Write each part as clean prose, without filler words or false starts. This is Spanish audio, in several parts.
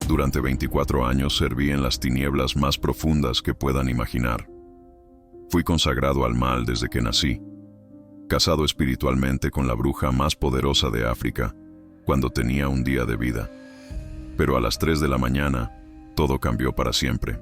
Durante 24 años serví en las tinieblas más profundas que puedan imaginar. Fui consagrado al mal desde que nací, casado espiritualmente con la bruja más poderosa de África, cuando tenía un día de vida. Pero a las 3 de la mañana, todo cambió para siempre.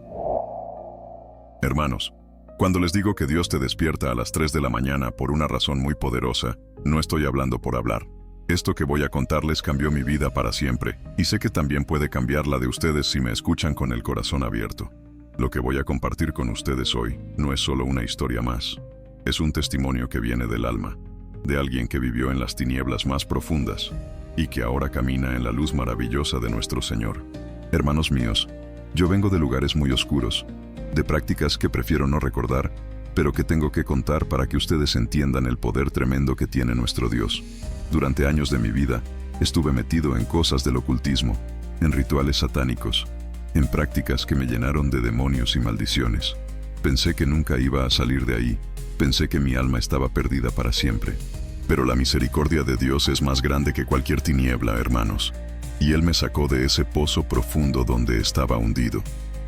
Hermanos, cuando les digo que Dios te despierta a las 3 de la mañana por una razón muy poderosa, no estoy hablando por hablar. Esto que voy a contarles cambió mi vida para siempre, y sé que también puede cambiar la de ustedes si me escuchan con el corazón abierto. Lo que voy a compartir con ustedes hoy no es solo una historia más. Es un testimonio que viene del alma, de alguien que vivió en las tinieblas más profundas y que ahora camina en la luz maravillosa de nuestro Señor. Hermanos míos, yo vengo de lugares muy oscuros, de prácticas que prefiero no recordar, pero que tengo que contar para que ustedes entiendan el poder tremendo que tiene nuestro Dios. Durante años de mi vida, estuve metido en cosas del ocultismo, en rituales satánicos, en prácticas que me llenaron de demonios y maldiciones. Pensé que nunca iba a salir de ahí, pensé que mi alma estaba perdida para siempre. Pero la misericordia de Dios es más grande que cualquier tiniebla, hermanos. Y Él me sacó de ese pozo profundo donde estaba hundido.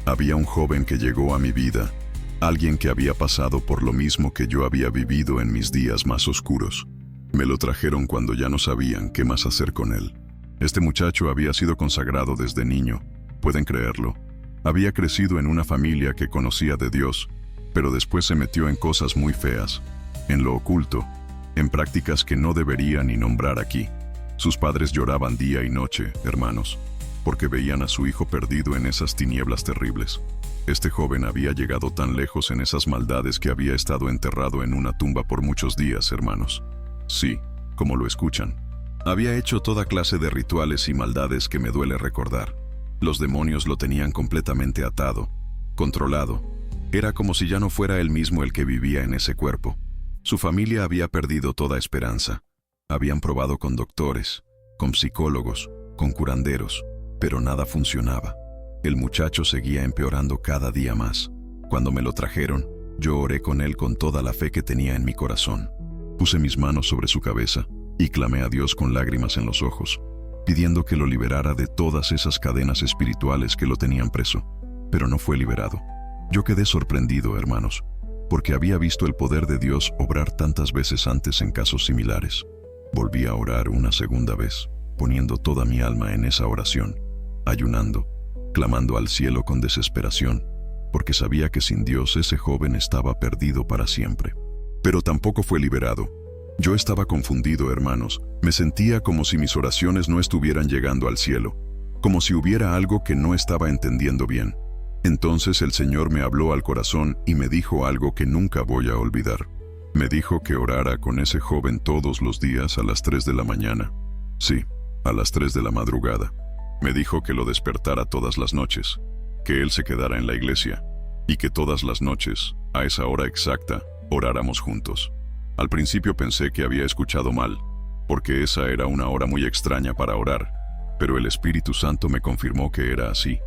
Había un joven que llegó a mi vida, alguien que había pasado por lo mismo que yo había vivido en mis días más oscuros. Me lo trajeron cuando ya no sabían qué más hacer con él. Este muchacho había sido consagrado desde niño, pueden creerlo. Había crecido en una familia que conocía de Dios, pero después se metió en cosas muy feas, en lo oculto, en prácticas que no debería ni nombrar aquí. Sus padres lloraban día y noche, hermanos, porque veían a su hijo perdido en esas tinieblas terribles. Este joven había llegado tan lejos en esas maldades que había estado enterrado en una tumba por muchos días, hermanos. Sí, como lo escuchan. Había hecho toda clase de rituales y maldades que me duele recordar. Los demonios lo tenían completamente atado, controlado. Era como si ya no fuera él mismo el que vivía en ese cuerpo. Su familia había perdido toda esperanza. Habían probado con doctores, con psicólogos, con curanderos, pero nada funcionaba. El muchacho seguía empeorando cada día más. Cuando me lo trajeron, yo oré con él con toda la fe que tenía en mi corazón. Puse mis manos sobre su cabeza y clamé a Dios con lágrimas en los ojos, pidiendo que lo liberara de todas esas cadenas espirituales que lo tenían preso. Pero no fue liberado. Yo quedé sorprendido, hermanos, porque había visto el poder de Dios obrar tantas veces antes en casos similares. Volví a orar una segunda vez, poniendo toda mi alma en esa oración, ayunando, clamando al cielo con desesperación, porque sabía que sin Dios ese joven estaba perdido para siempre. Pero tampoco fue liberado. Yo estaba confundido, hermanos. Me sentía como si mis oraciones no estuvieran llegando al cielo, como si hubiera algo que no estaba entendiendo bien. Entonces el Señor me habló al corazón y me dijo algo que nunca voy a olvidar. Me dijo que orara con ese joven todos los días a las 3 de la mañana. Sí, a las 3 de la madrugada. Me dijo que lo despertara todas las noches, que él se quedara en la iglesia, y que todas las noches, a esa hora exacta, oráramos juntos. Al principio pensé que había escuchado mal, porque esa era una hora muy extraña para orar, pero el Espíritu Santo me confirmó que era así.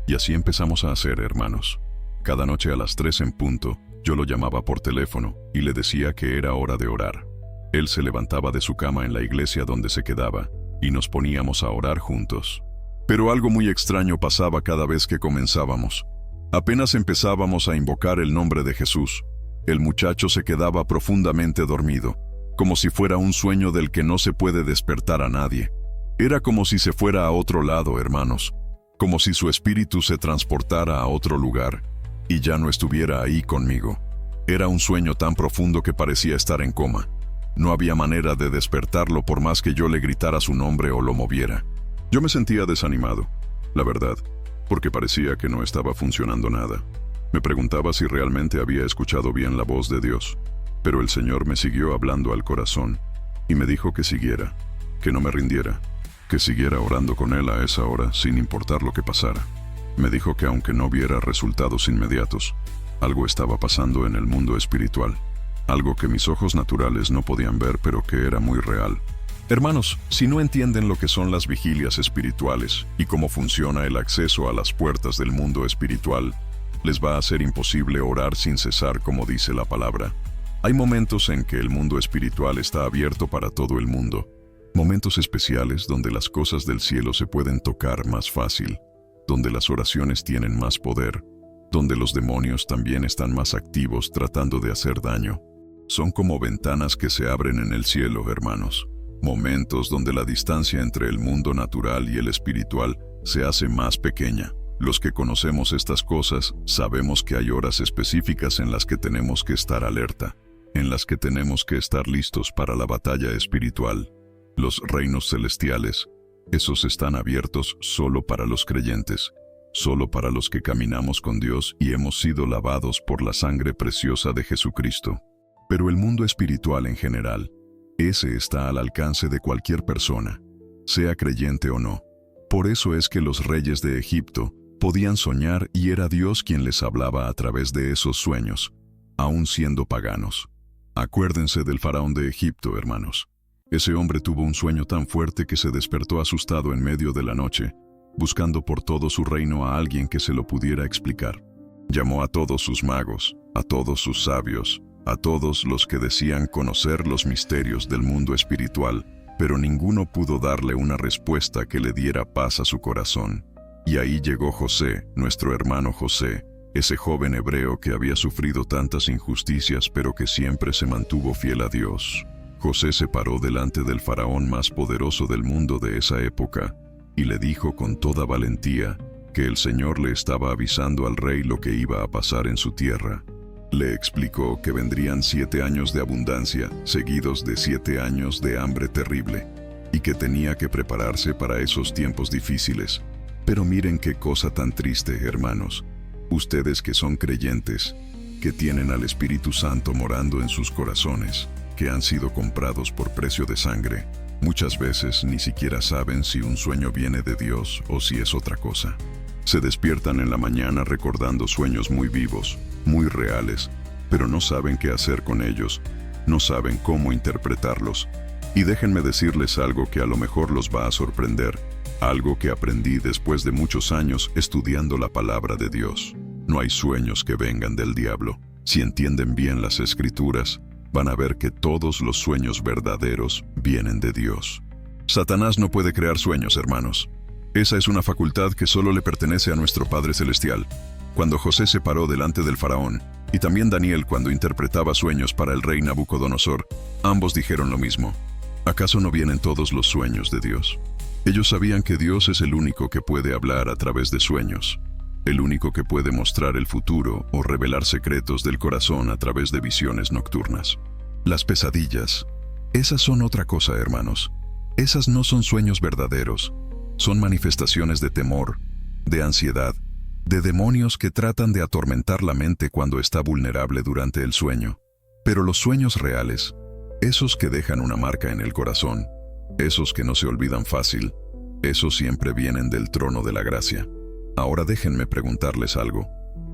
Y así empezamos a hacer, hermanos. Cada noche a las 3 en punto, yo lo llamaba por teléfono y le decía que era hora de orar. Él se levantaba de su cama en la iglesia donde se quedaba y nos poníamos a orar juntos. Pero algo muy extraño pasaba cada vez que comenzábamos. Apenas empezábamos a invocar el nombre de Jesús, el muchacho se quedaba profundamente dormido, como si fuera un sueño del que no se puede despertar a nadie. Era como si se fuera a otro lado, hermanos, como si su espíritu se transportara a otro lugar y ya no estuviera ahí conmigo. Era un sueño tan profundo que parecía estar en coma. No había manera de despertarlo por más que yo le gritara su nombre o lo moviera. Yo me sentía desanimado, la verdad, porque parecía que no estaba funcionando nada. Me preguntaba si realmente había escuchado bien la voz de Dios, pero el Señor me siguió hablando al corazón y me dijo que siguiera, que no me rindiera, que siguiera orando con Él a esa hora sin importar lo que pasara. Me dijo que aunque no viera resultados inmediatos, algo estaba pasando en el mundo espiritual, algo que mis ojos naturales no podían ver pero que era muy real. Hermanos, si no entienden lo que son las vigilias espirituales y cómo funciona el acceso a las puertas del mundo espiritual, les va a ser imposible orar sin cesar, como dice la palabra. Hay momentos en que el mundo espiritual está abierto para todo el mundo, momentos especiales donde las cosas del cielo se pueden tocar más fácil. donde las oraciones tienen más poder, donde los demonios también están más activos tratando de hacer daño. Son como ventanas que se abren en el cielo, hermanos. Momentos donde la distancia entre el mundo natural y el espiritual se hace más pequeña. Los que conocemos estas cosas sabemos que hay horas específicas en las que tenemos que estar alerta, en las que tenemos que estar listos para la batalla espiritual. Los reinos celestiales, esos están abiertos solo para los creyentes, solo para los que caminamos con Dios y hemos sido lavados por la sangre preciosa de Jesucristo. Pero el mundo espiritual en general, ese está al alcance de cualquier persona, sea creyente o no. Por eso es que los reyes de Egipto podían soñar y era Dios quien les hablaba a través de esos sueños, aun siendo paganos. Acuérdense del faraón de Egipto, hermanos. Ese hombre tuvo un sueño tan fuerte que se despertó asustado en medio de la noche, buscando por todo su reino a alguien que se lo pudiera explicar. Llamó a todos sus magos, a todos sus sabios, a todos los que decían conocer los misterios del mundo espiritual, pero ninguno pudo darle una respuesta que le diera paz a su corazón. Y ahí llegó José, nuestro hermano José, ese joven hebreo que había sufrido tantas injusticias pero que siempre se mantuvo fiel a Dios. José se paró delante del faraón más poderoso del mundo de esa época y le dijo con toda valentía que el Señor le estaba avisando al rey lo que iba a pasar en su tierra. Le explicó que vendrían 7 años de abundancia, seguidos de 7 años de hambre terrible, y que tenía que prepararse para esos tiempos difíciles. Pero miren qué cosa tan triste, hermanos. Ustedes que son creyentes, que tienen al Espíritu Santo morando en sus corazones, que han sido comprados por precio de sangre, muchas veces ni siquiera saben si un sueño viene de Dios o si es otra cosa. Se despiertan en la mañana recordando sueños muy vivos, muy reales, pero no saben qué hacer con ellos, no saben cómo interpretarlos. Y déjenme decirles algo que a lo mejor los va a sorprender, algo que aprendí después de muchos años estudiando la palabra de Dios. No hay sueños que vengan del diablo. Si entienden bien las Escrituras, van a ver que todos los sueños verdaderos vienen de Dios. Satanás no puede crear sueños, hermanos. Esa es una facultad que solo le pertenece a nuestro Padre Celestial. Cuando José se paró delante del faraón, y también Daniel cuando interpretaba sueños para el rey Nabucodonosor, ambos dijeron lo mismo. ¿Acaso no vienen todos los sueños de Dios? Ellos sabían que Dios es el único que puede hablar a través de sueños, el único que puede mostrar el futuro o revelar secretos del corazón a través de visiones nocturnas. Las pesadillas, esas son otra cosa, hermanos. Esas no son sueños verdaderos, son manifestaciones de temor, de ansiedad, de demonios que tratan de atormentar la mente cuando está vulnerable durante el sueño. Pero los sueños reales, esos que dejan una marca en el corazón, esos que no se olvidan fácil, esos siempre vienen del trono de la gracia. Ahora déjenme preguntarles algo,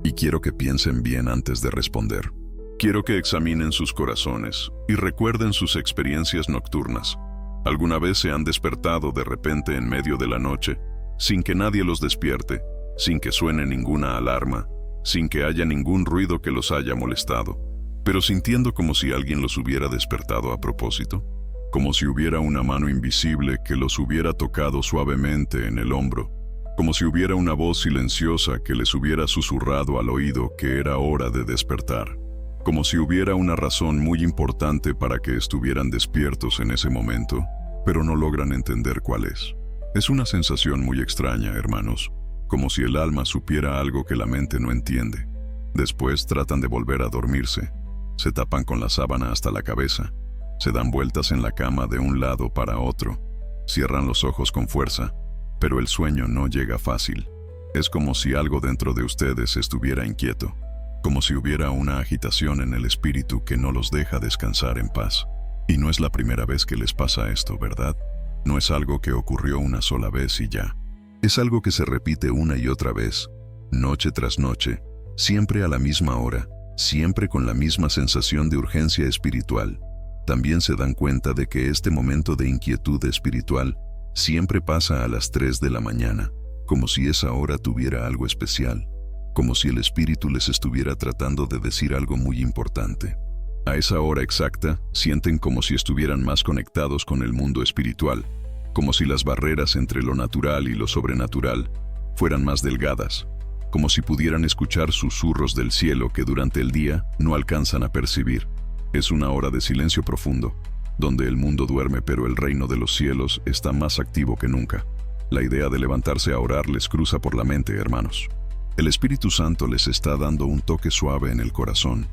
y quiero que piensen bien antes de responder. Quiero que examinen sus corazones y recuerden sus experiencias nocturnas. ¿Alguna vez se han despertado de repente en medio de la noche, sin que nadie los despierte, sin que suene ninguna alarma, sin que haya ningún ruido que los haya molestado, pero sintiendo como si alguien los hubiera despertado a propósito? Como si hubiera una mano invisible que los hubiera tocado suavemente en el hombro, como si hubiera una voz silenciosa que les hubiera susurrado al oído que era hora de despertar, como si hubiera una razón muy importante para que estuvieran despiertos en ese momento, pero no logran entender cuál es. Es una sensación muy extraña, hermanos, como si el alma supiera algo que la mente no entiende. Después tratan de volver a dormirse, se tapan con la sábana hasta la cabeza, se dan vueltas en la cama de un lado para otro, cierran los ojos con fuerza, pero el sueño no llega fácil. Es como si algo dentro de ustedes estuviera inquieto, como si hubiera una agitación en el espíritu que no los deja descansar en paz. Y no es la primera vez que les pasa esto, ¿verdad? No es algo que ocurrió una sola vez y ya. Es algo que se repite una y otra vez, noche tras noche, siempre a la misma hora, siempre con la misma sensación de urgencia espiritual. También se dan cuenta de que este momento de inquietud espiritual siempre pasa a las 3 de la mañana, como si esa hora tuviera algo especial, como si el espíritu les estuviera tratando de decir algo muy importante. A esa hora exacta, sienten como si estuvieran más conectados con el mundo espiritual, como si las barreras entre lo natural y lo sobrenatural fueran más delgadas, como si pudieran escuchar susurros del cielo que durante el día no alcanzan a percibir. Es una hora de silencio profundo, donde el mundo duerme pero el reino de los cielos está más activo que nunca. La idea de levantarse a orar les cruza por la mente, hermanos. El Espíritu Santo les está dando un toque suave en el corazón.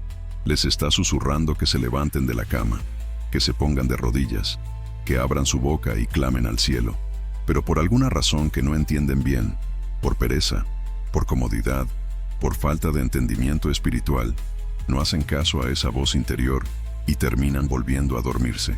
Les está susurrando que se levanten de la cama, que se pongan de rodillas, que abran su boca y clamen al cielo. Pero por alguna razón que no entienden bien, por pereza, por comodidad, por falta de entendimiento espiritual, no hacen caso a esa voz interior y terminan volviendo a dormirse.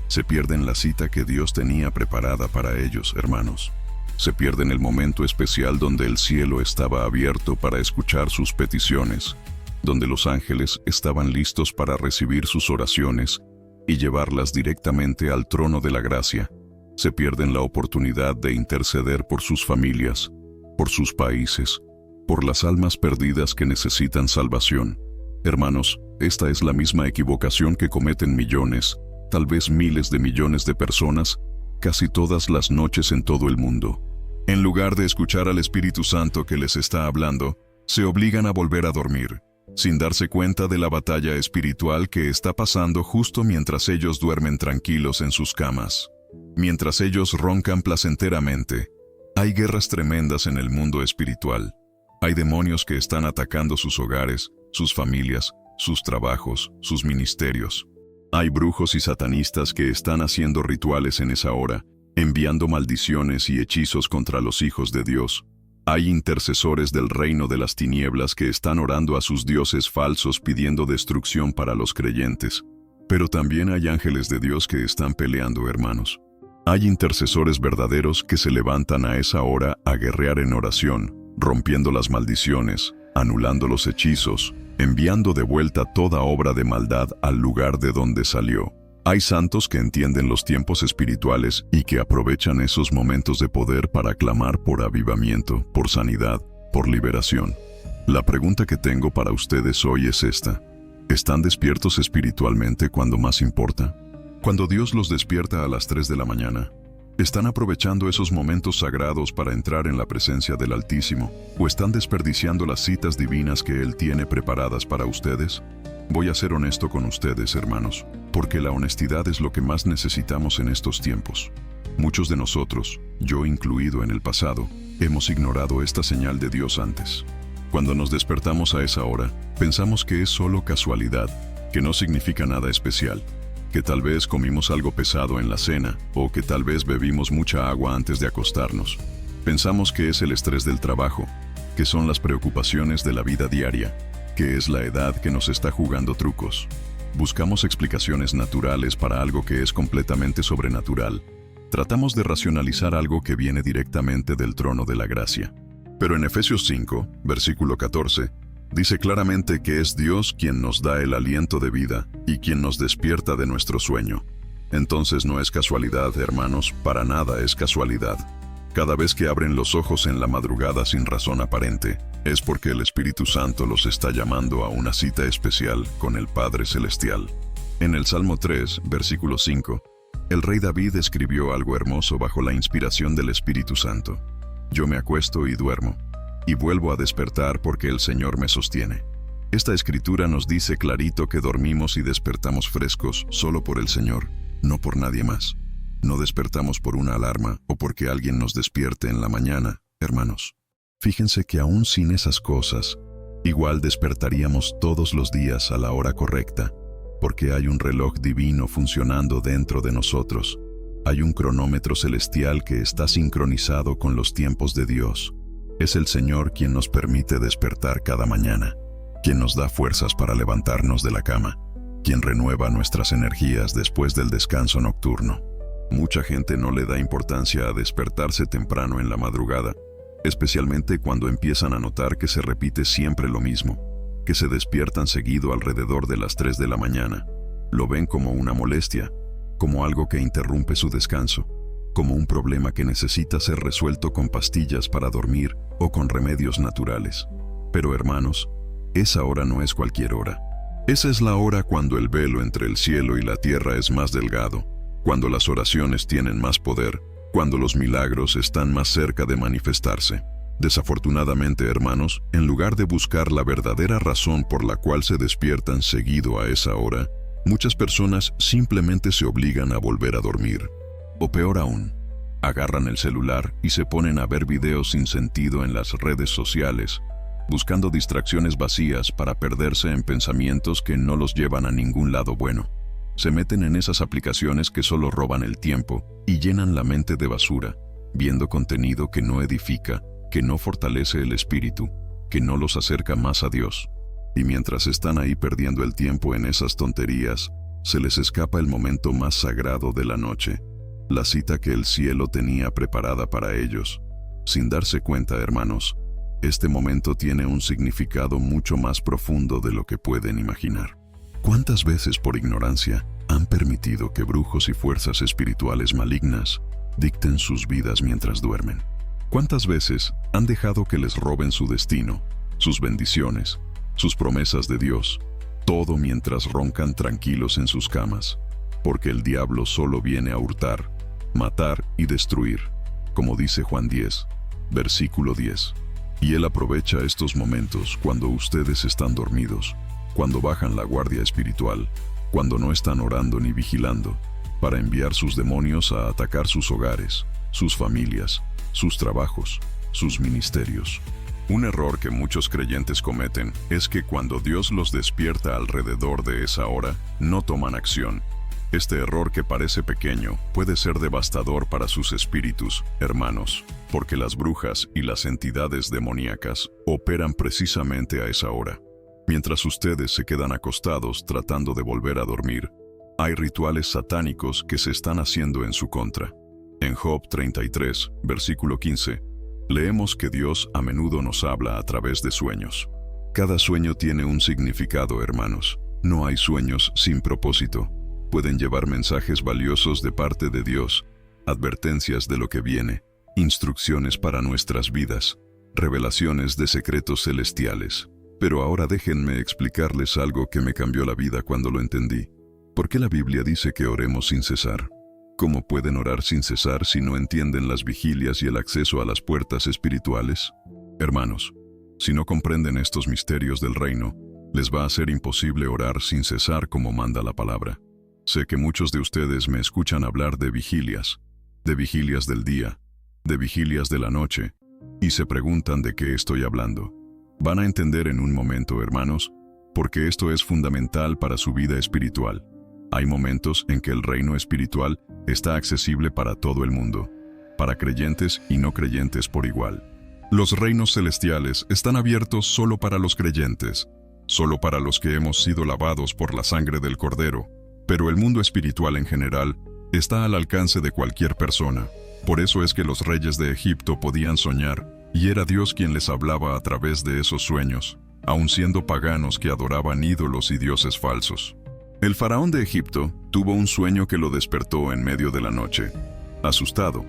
Se pierden la cita que Dios tenía preparada para ellos, hermanos. Se pierden el momento especial donde el cielo estaba abierto para escuchar sus peticiones, donde los ángeles estaban listos para recibir sus oraciones y llevarlas directamente al trono de la gracia. Se pierden la oportunidad de interceder por sus familias, por sus países, por las almas perdidas que necesitan salvación. Hermanos, esta es la misma equivocación que cometen millones, tal vez miles de millones de personas, casi todas las noches en todo el mundo. En lugar de escuchar al Espíritu Santo que les está hablando, se obligan a volver a dormir, sin darse cuenta de la batalla espiritual que está pasando justo mientras ellos duermen tranquilos en sus camas. Mientras ellos roncan placenteramente, hay guerras tremendas en el mundo espiritual. Hay demonios que están atacando sus hogares, sus familias, sus trabajos, sus ministerios. Hay brujos y satanistas que están haciendo rituales en esa hora, enviando maldiciones y hechizos contra los hijos de Dios. Hay intercesores del reino de las tinieblas que están orando a sus dioses falsos pidiendo destrucción para los creyentes. Pero también hay ángeles de Dios que están peleando, hermanos. Hay intercesores verdaderos que se levantan a esa hora a guerrear en oración, rompiendo las maldiciones, anulando los hechizos, enviando de vuelta toda obra de maldad al lugar de donde salió. Hay santos que entienden los tiempos espirituales y que aprovechan esos momentos de poder para clamar por avivamiento, por sanidad, por liberación. La pregunta que tengo para ustedes hoy es esta: ¿están despiertos espiritualmente cuando más importa? Cuando Dios los despierta a las 3 de la mañana, ¿están aprovechando esos momentos sagrados para entrar en la presencia del Altísimo? ¿O están desperdiciando las citas divinas que Él tiene preparadas para ustedes? Voy a ser honesto con ustedes, hermanos, porque la honestidad es lo que más necesitamos en estos tiempos. Muchos de nosotros, yo incluido en el pasado, hemos ignorado esta señal de Dios antes. Cuando nos despertamos a esa hora, pensamos que es solo casualidad, que no significa nada especial, que tal vez comimos algo pesado en la cena o que tal vez bebimos mucha agua antes de acostarnos. Pensamos que es el estrés del trabajo, que son las preocupaciones de la vida diaria, que es la edad que nos está jugando trucos. Buscamos explicaciones naturales para algo que es completamente sobrenatural. Tratamos de racionalizar algo que viene directamente del trono de la gracia. Pero en Efesios 5, versículo 14, dice claramente que es Dios quien nos da el aliento de vida y quien nos despierta de nuestro sueño. Entonces no es casualidad, hermanos, para nada es casualidad. Cada vez que abren los ojos en la madrugada sin razón aparente, es porque el Espíritu Santo los está llamando a una cita especial con el Padre Celestial. En el Salmo 3, versículo 5, el rey David escribió algo hermoso bajo la inspiración del Espíritu Santo. Yo me acuesto y duermo, y vuelvo a despertar porque el Señor me sostiene. Esta escritura nos dice clarito que dormimos y despertamos frescos solo por el Señor, no por nadie más. No despertamos por una alarma o porque alguien nos despierte en la mañana, hermanos. Fíjense que aún sin esas cosas, igual despertaríamos todos los días a la hora correcta, porque hay un reloj divino funcionando dentro de nosotros. Hay un cronómetro celestial que está sincronizado con los tiempos de Dios. Es el Señor quien nos permite despertar cada mañana, quien nos da fuerzas para levantarnos de la cama, quien renueva nuestras energías después del descanso nocturno. Mucha gente no le da importancia a despertarse temprano en la madrugada, especialmente cuando empiezan a notar que se repite siempre lo mismo, que se despiertan seguido alrededor de las 3 de la mañana. Lo ven como una molestia, como algo que interrumpe su descanso, como un problema que necesita ser resuelto con pastillas para dormir o con remedios naturales. Pero hermanos, esa hora no es cualquier hora. Esa es la hora cuando el velo entre el cielo y la tierra es más delgado, cuando las oraciones tienen más poder, cuando los milagros están más cerca de manifestarse. Desafortunadamente, hermanos, en lugar de buscar la verdadera razón por la cual se despiertan seguido a esa hora, muchas personas simplemente se obligan a volver a dormir. O peor aún, agarran el celular y se ponen a ver videos sin sentido en las redes sociales, buscando distracciones vacías para perderse en pensamientos que no los llevan a ningún lado bueno. Se meten en esas aplicaciones que solo roban el tiempo y llenan la mente de basura, viendo contenido que no edifica, que no fortalece el espíritu, que no los acerca más a Dios. Y mientras están ahí perdiendo el tiempo en esas tonterías, se les escapa el momento más sagrado de la noche, la cita que el cielo tenía preparada para ellos. Sin darse cuenta, hermanos, este momento tiene un significado mucho más profundo de lo que pueden imaginar. ¿Cuántas veces por ignorancia han permitido que brujos y fuerzas espirituales malignas dicten sus vidas mientras duermen? ¿Cuántas veces han dejado que les roben su destino, sus bendiciones, sus promesas de Dios, todo mientras roncan tranquilos en sus camas? Porque el diablo solo viene a hurtar, matar y destruir, como dice Juan 10, versículo 10. Y él aprovecha estos momentos cuando ustedes están dormidos, cuando bajan la guardia espiritual, cuando no están orando ni vigilando, para enviar sus demonios a atacar sus hogares, sus familias, sus trabajos, sus ministerios. Un error que muchos creyentes cometen es que cuando Dios los despierta alrededor de esa hora, no toman acción. Este error, que parece pequeño, puede ser devastador para sus espíritus, hermanos, porque las brujas y las entidades demoníacas operan precisamente a esa hora. Mientras ustedes se quedan acostados tratando de volver a dormir, hay rituales satánicos que se están haciendo en su contra. En Job 33, versículo 15, leemos que Dios a menudo nos habla a través de sueños. Cada sueño tiene un significado, hermanos. No hay sueños sin propósito. Pueden llevar mensajes valiosos de parte de Dios, advertencias de lo que viene, instrucciones para nuestras vidas, revelaciones de secretos celestiales. Pero ahora déjenme explicarles algo que me cambió la vida cuando lo entendí. ¿Por qué la Biblia dice que oremos sin cesar? ¿Cómo pueden orar sin cesar si no entienden las vigilias y el acceso a las puertas espirituales? Hermanos, si no comprenden estos misterios del reino, les va a ser imposible orar sin cesar como manda la palabra. Sé que muchos de ustedes me escuchan hablar de vigilias del día, de vigilias de la noche, y se preguntan de qué estoy hablando. Van a entender en un momento, hermanos, porque esto es fundamental para su vida espiritual. Hay momentos en que el reino espiritual está accesible para todo el mundo, para creyentes y no creyentes por igual. Los reinos celestiales están abiertos solo para los creyentes, solo para los que hemos sido lavados por la sangre del Cordero, pero el mundo espiritual en general está al alcance de cualquier persona. Por eso es que los reyes de Egipto podían soñar, y era Dios quien les hablaba a través de esos sueños, aun siendo paganos que adoraban ídolos y dioses falsos. El faraón de Egipto tuvo un sueño que lo despertó en medio de la noche, asustado,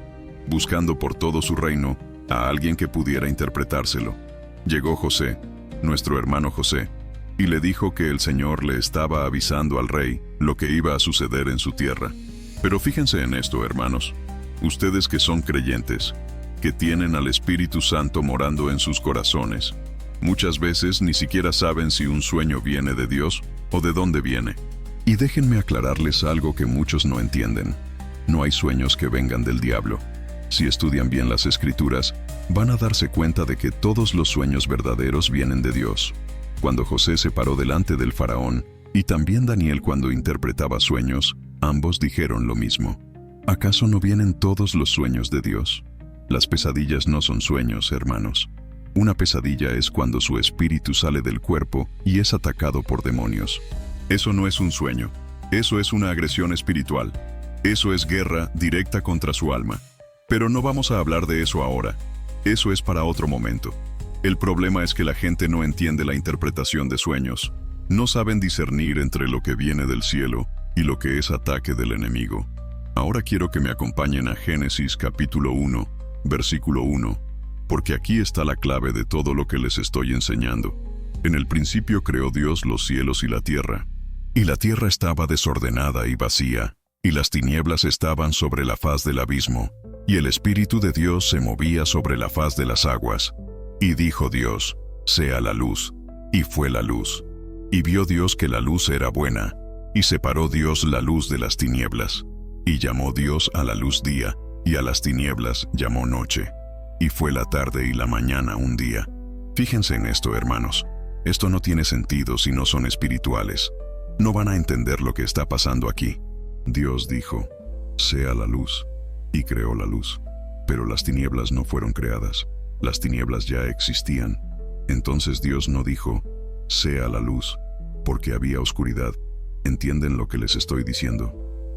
buscando por todo su reino a alguien que pudiera interpretárselo. Llegó José, nuestro hermano José, y le dijo que el Señor le estaba avisando al rey lo que iba a suceder en su tierra. Pero fíjense en esto, hermanos, ustedes que son creyentes, que tienen al Espíritu Santo morando en sus corazones, muchas veces ni siquiera saben si un sueño viene de Dios o de dónde viene. Y déjenme aclararles algo que muchos no entienden. No hay sueños que vengan del diablo. Si estudian bien las Escrituras, van a darse cuenta de que todos los sueños verdaderos vienen de Dios. Cuando José se paró delante del faraón, y también Daniel cuando interpretaba sueños, ambos dijeron lo mismo. ¿Acaso no vienen todos los sueños de Dios? Las pesadillas no son sueños, hermanos. Una pesadilla es cuando su espíritu sale del cuerpo y es atacado por demonios. Eso no es un sueño, eso es una agresión espiritual. Eso es guerra directa contra su alma. Pero no vamos a hablar de eso ahora. Eso es para otro momento. El problema es que la gente no entiende la interpretación de sueños. No saben discernir entre lo que viene del cielo y lo que es ataque del enemigo. Ahora quiero que me acompañen a Génesis capítulo 1, versículo 1, porque aquí está la clave de todo lo que les estoy enseñando. En el principio creó Dios los cielos y la tierra estaba desordenada y vacía, y las tinieblas estaban sobre la faz del abismo, y el Espíritu de Dios se movía sobre la faz de las aguas. Y dijo Dios: sea la luz. Y fue la luz. Y vio Dios que la luz era buena, y separó Dios la luz de las tinieblas. Y llamó Dios a la luz día, y a las tinieblas llamó noche. Y fue la tarde y la mañana un día. Fíjense en esto, hermanos. Esto no tiene sentido si no son espirituales. No van a entender lo que está pasando aquí. Dios dijo: sea la luz, y creó la luz. Pero las tinieblas no fueron creadas. Las tinieblas ya existían. Entonces Dios no dijo: sea la luz, porque había oscuridad. ¿Entienden lo que les estoy diciendo?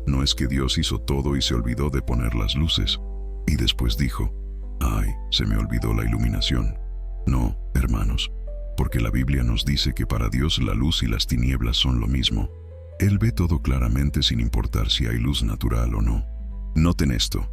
No es que Dios hizo todo y se olvidó de poner las luces, y después dijo: ay, se me olvidó la iluminación. No, hermanos, porque la Biblia nos dice que para Dios la luz y las tinieblas son lo mismo. Él ve todo claramente sin importar si hay luz natural o no. Noten esto.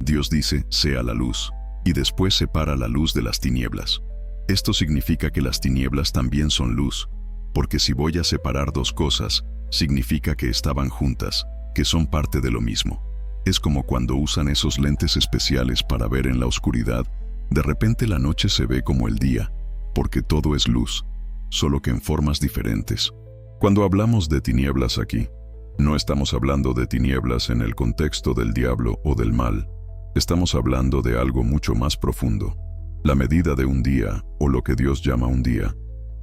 Dios dice: sea la luz, y después separa la luz de las tinieblas. Esto significa que las tinieblas también son luz, porque si voy a separar dos cosas, significa que estaban juntas, que son parte de lo mismo. Es como cuando usan esos lentes especiales para ver en la oscuridad. De repente la noche se ve como el día, porque todo es luz, solo que en formas diferentes. Cuando hablamos de tinieblas aquí, no estamos hablando de tinieblas en el contexto del diablo o del mal. Estamos hablando de algo mucho más profundo. La medida de un día, o lo que Dios llama un día,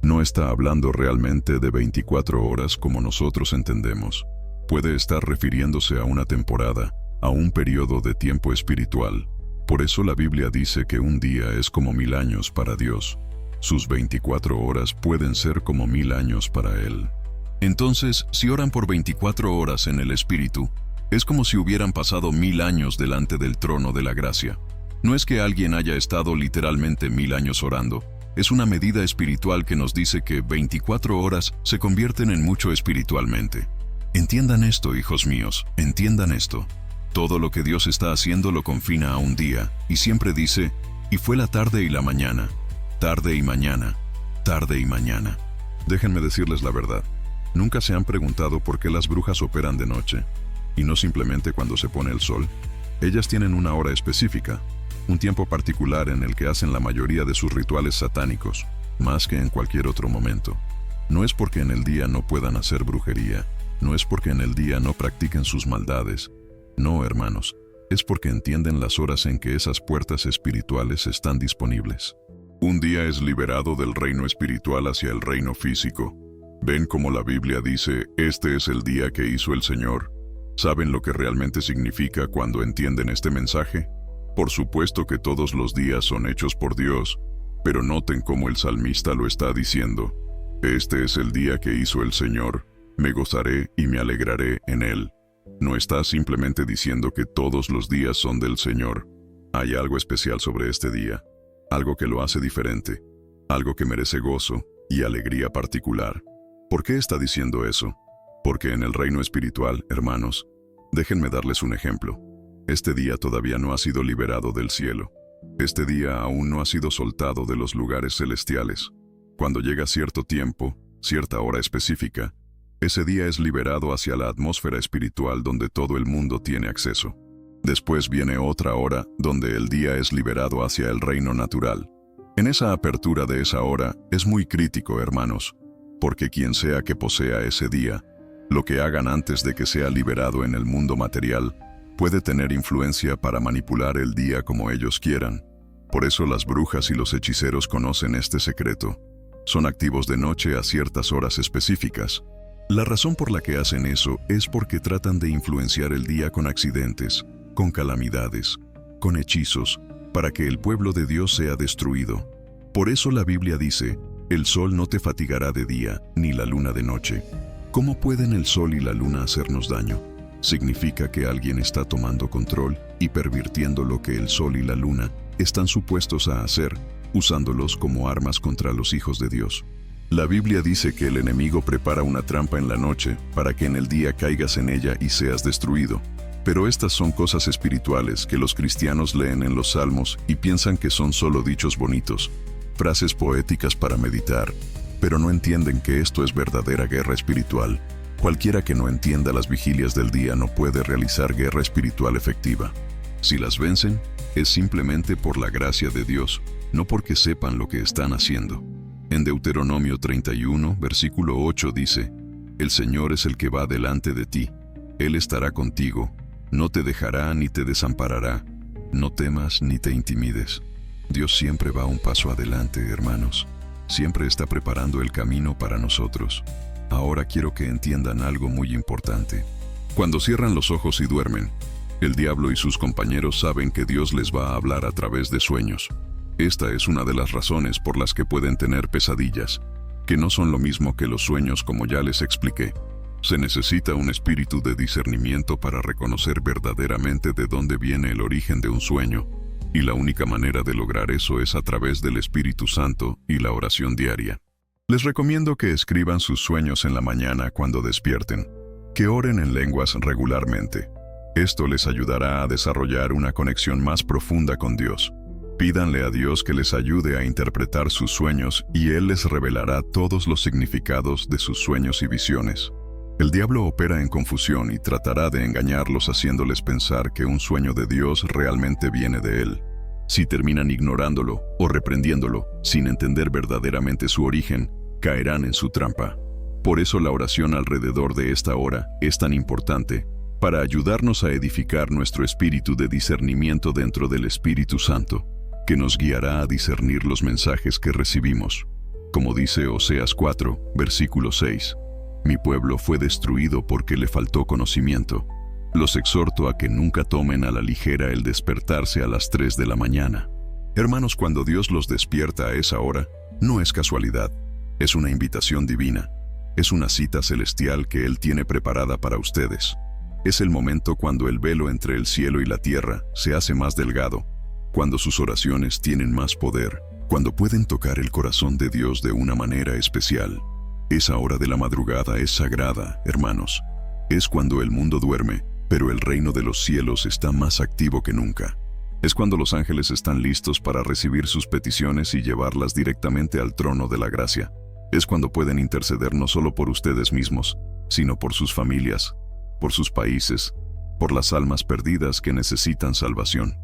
no está hablando realmente de 24 horas como nosotros entendemos. Puede estar refiriéndose a una temporada, a un periodo de tiempo espiritual. Por eso la Biblia dice que un día es como 1000 años para Dios. Sus 24 horas pueden ser como 1000 años para Él. Entonces, si oran por 24 horas en el Espíritu, es como si hubieran pasado 1000 años delante del trono de la gracia. No es que alguien haya estado literalmente 1000 años orando. Es una medida espiritual que nos dice que 24 horas se convierten en mucho espiritualmente. Entiendan esto, hijos míos, entiendan esto. Todo lo que Dios está haciendo lo confina a un día, y siempre dice: y fue la tarde y la mañana, tarde y mañana, tarde y mañana. Déjenme decirles la verdad. ¿Nunca se han preguntado por qué las brujas operan de noche, y no simplemente cuando se pone el sol? Ellas tienen una hora específica, un tiempo particular en el que hacen la mayoría de sus rituales satánicos, más que en cualquier otro momento. No es porque en el día no puedan hacer brujería, no es porque en el día no practiquen sus maldades. No, hermanos, es porque entienden las horas en que esas puertas espirituales están disponibles. Un día es liberado del reino espiritual hacia el reino físico. ¿Ven cómo la Biblia dice: este es el día que hizo el Señor? ¿Saben lo que realmente significa cuando entienden este mensaje? Por supuesto que todos los días son hechos por Dios, pero noten cómo el salmista lo está diciendo: este es el día que hizo el Señor, me gozaré y me alegraré en él. No está simplemente diciendo que todos los días son del Señor. Hay algo especial sobre este día, algo que lo hace diferente, algo que merece gozo y alegría particular. ¿Por qué está diciendo eso? Porque en el reino espiritual, hermanos, déjenme darles un ejemplo. Este día todavía no ha sido liberado del cielo. Este día aún no ha sido soltado de los lugares celestiales. Cuando llega cierto tiempo, cierta hora específica, ese día es liberado hacia la atmósfera espiritual donde todo el mundo tiene acceso. Después viene otra hora donde el día es liberado hacia el reino natural. En esa apertura de esa hora es muy crítico, hermanos, porque quien sea que posea ese día, lo que hagan antes de que sea liberado en el mundo material, puede tener influencia para manipular el día como ellos quieran. Por eso las brujas y los hechiceros conocen este secreto. Son activos de noche a ciertas horas específicas. La razón por la que hacen eso es porque tratan de influenciar el día con accidentes, con calamidades, con hechizos, para que el pueblo de Dios sea destruido. Por eso la Biblia dice: el sol no te fatigará de día, ni la luna de noche. ¿Cómo pueden el sol y la luna hacernos daño? Significa que alguien está tomando control y pervirtiendo lo que el sol y la luna están supuestos a hacer, usándolos como armas contra los hijos de Dios. La Biblia dice que el enemigo prepara una trampa en la noche para que en el día caigas en ella y seas destruido. Pero estas son cosas espirituales que los cristianos leen en los Salmos y piensan que son solo dichos bonitos, frases poéticas para meditar, pero no entienden que esto es verdadera guerra espiritual. Cualquiera que no entienda las vigilias del día no puede realizar guerra espiritual efectiva. Si las vencen, es simplemente por la gracia de Dios, no porque sepan lo que están haciendo. En Deuteronomio 31, versículo 8 dice: El Señor es el que va delante de ti. Él estará contigo, no te dejará ni te desamparará. No temas ni te intimides. Dios siempre va un paso adelante, hermanos. Siempre está preparando el camino para nosotros. Ahora quiero que entiendan algo muy importante. Cuando cierran los ojos y duermen, el diablo y sus compañeros saben que Dios les va a hablar a través de sueños. Esta es una de las razones por las que pueden tener pesadillas, que no son lo mismo que los sueños, como ya les expliqué. Se necesita un espíritu de discernimiento para reconocer verdaderamente de dónde viene el origen de un sueño, y la única manera de lograr eso es a través del Espíritu Santo y la oración diaria. Les recomiendo que escriban sus sueños en la mañana cuando despierten, que oren en lenguas regularmente. Esto les ayudará a desarrollar una conexión más profunda con Dios. Pídanle a Dios que les ayude a interpretar sus sueños y Él les revelará todos los significados de sus sueños y visiones. El diablo opera en confusión y tratará de engañarlos haciéndoles pensar que un sueño de Dios realmente viene de Él. Si terminan ignorándolo o reprendiéndolo sin entender verdaderamente su origen, caerán en su trampa. Por eso la oración alrededor de esta hora es tan importante, para ayudarnos a edificar nuestro espíritu de discernimiento dentro del Espíritu Santo, que nos guiará a discernir los mensajes que recibimos. Como dice Oseas 4, versículo 6. Mi pueblo fue destruido porque le faltó conocimiento. Los exhorto a que nunca tomen a la ligera el despertarse a las 3 de la mañana. Hermanos, cuando Dios los despierta a esa hora, no es casualidad, es una invitación divina. Es una cita celestial que Él tiene preparada para ustedes. Es el momento cuando el velo entre el cielo y la tierra se hace más delgado, cuando sus oraciones tienen más poder, cuando pueden tocar el corazón de Dios de una manera especial. Esa hora de la madrugada es sagrada, hermanos. Es cuando el mundo duerme, pero el reino de los cielos está más activo que nunca. Es cuando los ángeles están listos para recibir sus peticiones y llevarlas directamente al trono de la gracia. Es cuando pueden interceder no solo por ustedes mismos, sino por sus familias, por sus países, por las almas perdidas que necesitan salvación.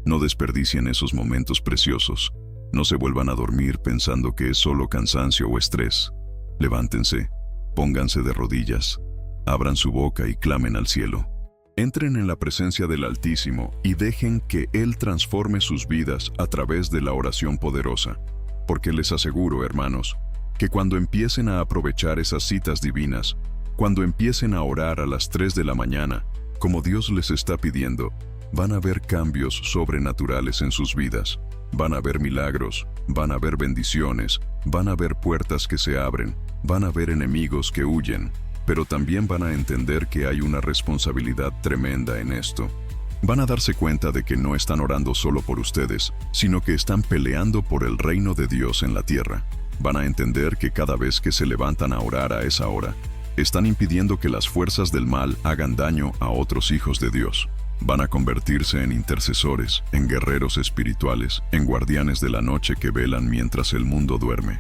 No desperdicien esos momentos preciosos. No se vuelvan a dormir pensando que es solo cansancio o estrés. Levántense, pónganse de rodillas, abran su boca y clamen al cielo. Entren en la presencia del Altísimo y dejen que Él transforme sus vidas a través de la oración poderosa. Porque les aseguro, hermanos, que cuando empiecen a aprovechar esas citas divinas, cuando empiecen a orar a las 3 de la mañana, como Dios les está pidiendo, van a ver cambios sobrenaturales en sus vidas. Van a ver milagros, van a ver bendiciones, van a ver puertas que se abren, van a ver enemigos que huyen, pero también van a entender que hay una responsabilidad tremenda en esto. Van a darse cuenta de que no están orando solo por ustedes, sino que están peleando por el reino de Dios en la tierra. Van a entender que cada vez que se levantan a orar a esa hora, están impidiendo que las fuerzas del mal hagan daño a otros hijos de Dios. Van a convertirse en intercesores, en guerreros espirituales, en guardianes de la noche que velan mientras el mundo duerme.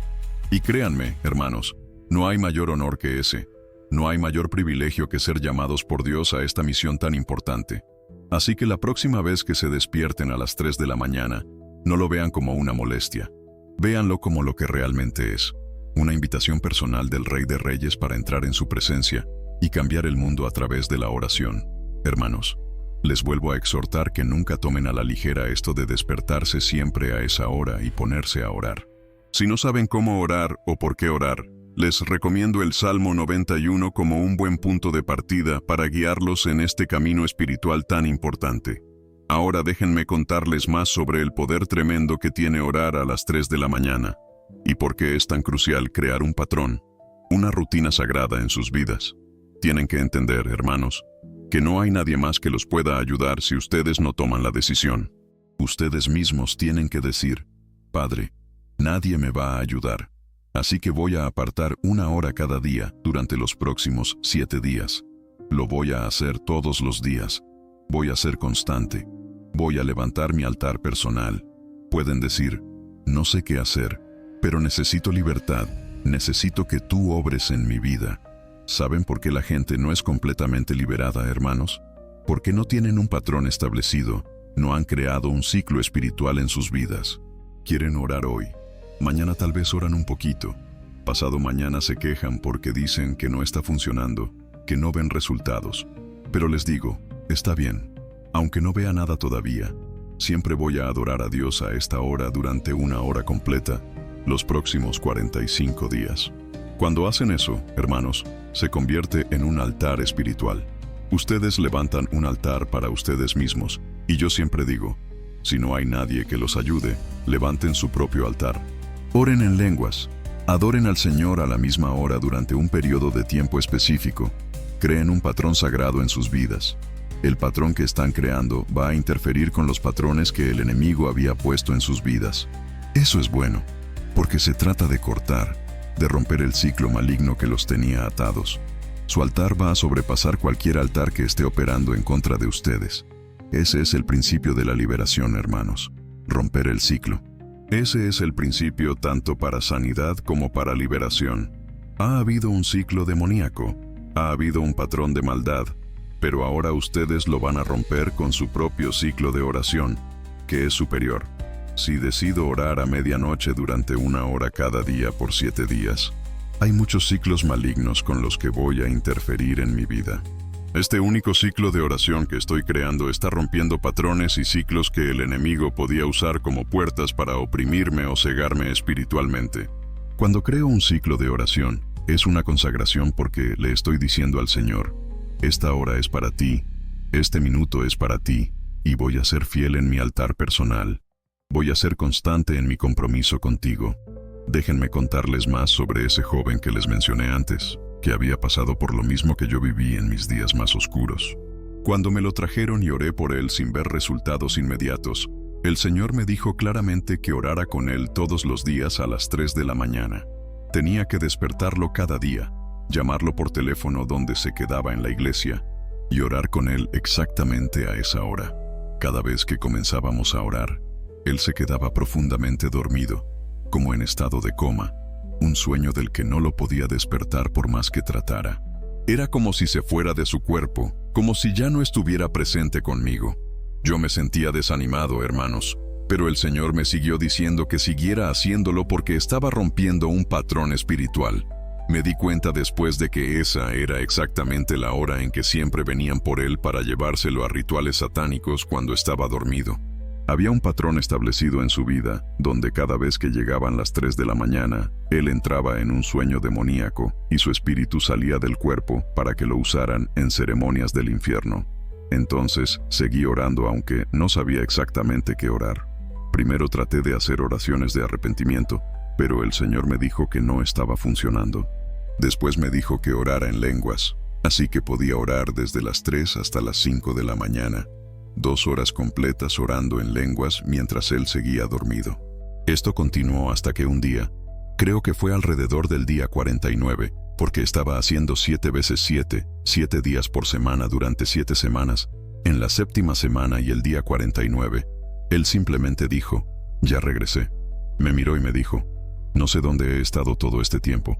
Y créanme, hermanos, no hay mayor honor que ese. No hay mayor privilegio que ser llamados por Dios a esta misión tan importante. Así que la próxima vez que se despierten a las 3 de la mañana, no lo vean como una molestia. Véanlo como lo que realmente es. Una invitación personal del Rey de Reyes para entrar en su presencia y cambiar el mundo a través de la oración. Hermanos, les vuelvo a exhortar que nunca tomen a la ligera esto de despertarse siempre a esa hora y ponerse a orar. Si no saben cómo orar o por qué orar, les recomiendo el Salmo 91 como un buen punto de partida para guiarlos en este camino espiritual tan importante. Ahora déjenme contarles más sobre el poder tremendo que tiene orar a las 3 de la mañana y por qué es tan crucial crear un patrón, una rutina sagrada en sus vidas. Tienen que entender, hermanos, que no hay nadie más que los pueda ayudar si ustedes no toman la decisión. Ustedes mismos tienen que decir: Padre, nadie me va a ayudar, así que voy a apartar 1 hora cada día durante los próximos 7 días. Lo voy a hacer todos los días. Voy a ser constante. Voy a levantar mi altar personal. Pueden decir: no sé qué hacer, pero necesito libertad. Necesito que tú obres en mi vida. ¿Saben por qué la gente no es completamente liberada, hermanos? Porque no tienen un patrón establecido No han creado un ciclo espiritual en sus vidas. Quieren orar hoy. Mañana tal vez oran un poquito. Pasado mañana se quejan porque dicen que no está funcionando, que no ven resultados. Pero les digo, está bien. Aunque no vea nada todavía, siempre voy a adorar a Dios a esta hora durante una hora completa, los próximos 45 días. Cuando hacen eso, hermanos, se convierte en un altar espiritual. Ustedes levantan un altar para ustedes mismos, y yo siempre digo, si no hay nadie que los ayude, levanten su propio altar. Oren en lenguas. Adoren al Señor a la misma hora durante un periodo de tiempo específico. Creen un patrón sagrado en sus vidas. El patrón que están creando va a interferir con los patrones que el enemigo había puesto en sus vidas. Eso es bueno, porque se trata de cortar, de romper el ciclo maligno que los tenía atados. Su altar va a sobrepasar cualquier altar que esté operando en contra de ustedes. Ese es el principio de la liberación, hermanos. Romper el ciclo. Ese es el principio tanto para sanidad como para liberación. Ha habido un ciclo demoníaco, ha habido un patrón de maldad, pero ahora ustedes lo van a romper con su propio ciclo de oración, que es superior. Si decido orar a medianoche durante una hora cada día por 7 días, hay muchos ciclos malignos con los que voy a interferir en mi vida. Este único ciclo de oración que estoy creando está rompiendo patrones y ciclos que el enemigo podía usar como puertas para oprimirme o cegarme espiritualmente. Cuando creo un ciclo de oración, es una consagración porque le estoy diciendo al Señor, esta hora es para ti, este minuto es para ti, y voy a ser fiel en mi altar personal. Voy a ser constante en mi compromiso contigo. Déjenme contarles más sobre ese joven que les mencioné antes, que había pasado por lo mismo que yo viví en mis días más oscuros. Cuando me lo trajeron y oré por él sin ver resultados inmediatos, el Señor me dijo claramente que orara con él todos los días a las 3 de la mañana. Tenía que despertarlo cada día, llamarlo por teléfono donde se quedaba en la iglesia y orar con él exactamente a esa hora. Cada vez que comenzábamos a orar, él se quedaba profundamente dormido, como en estado de coma, un sueño del que no lo podía despertar por más que tratara. Era como si se fuera de su cuerpo, como si ya no estuviera presente conmigo. Yo me sentía desanimado, hermanos, pero el Señor me siguió diciendo que siguiera haciéndolo porque estaba rompiendo un patrón espiritual. Me di cuenta después de que esa era exactamente la hora en que siempre venían por él para llevárselo a rituales satánicos cuando estaba dormido. Había un patrón establecido en su vida, donde cada vez que llegaban las 3 de la mañana, él entraba en un sueño demoníaco y su espíritu salía del cuerpo para que lo usaran en ceremonias del infierno. Entonces, seguí orando aunque no sabía exactamente qué orar. Primero traté de hacer oraciones de arrepentimiento, pero el Señor me dijo que no estaba funcionando. Después me dijo que orara en lenguas, así que podía orar desde las 3 hasta las 5 de la mañana. 2 horas completas orando en lenguas mientras él seguía dormido. Esto continuó hasta que un día, creo que fue alrededor del día 49, porque estaba haciendo 7 veces 7, 7 días por semana durante 7 semanas, en la 7ª semana y el día 49, él simplemente dijo, ya regresé. Me miró y me dijo, no sé dónde he estado todo este tiempo.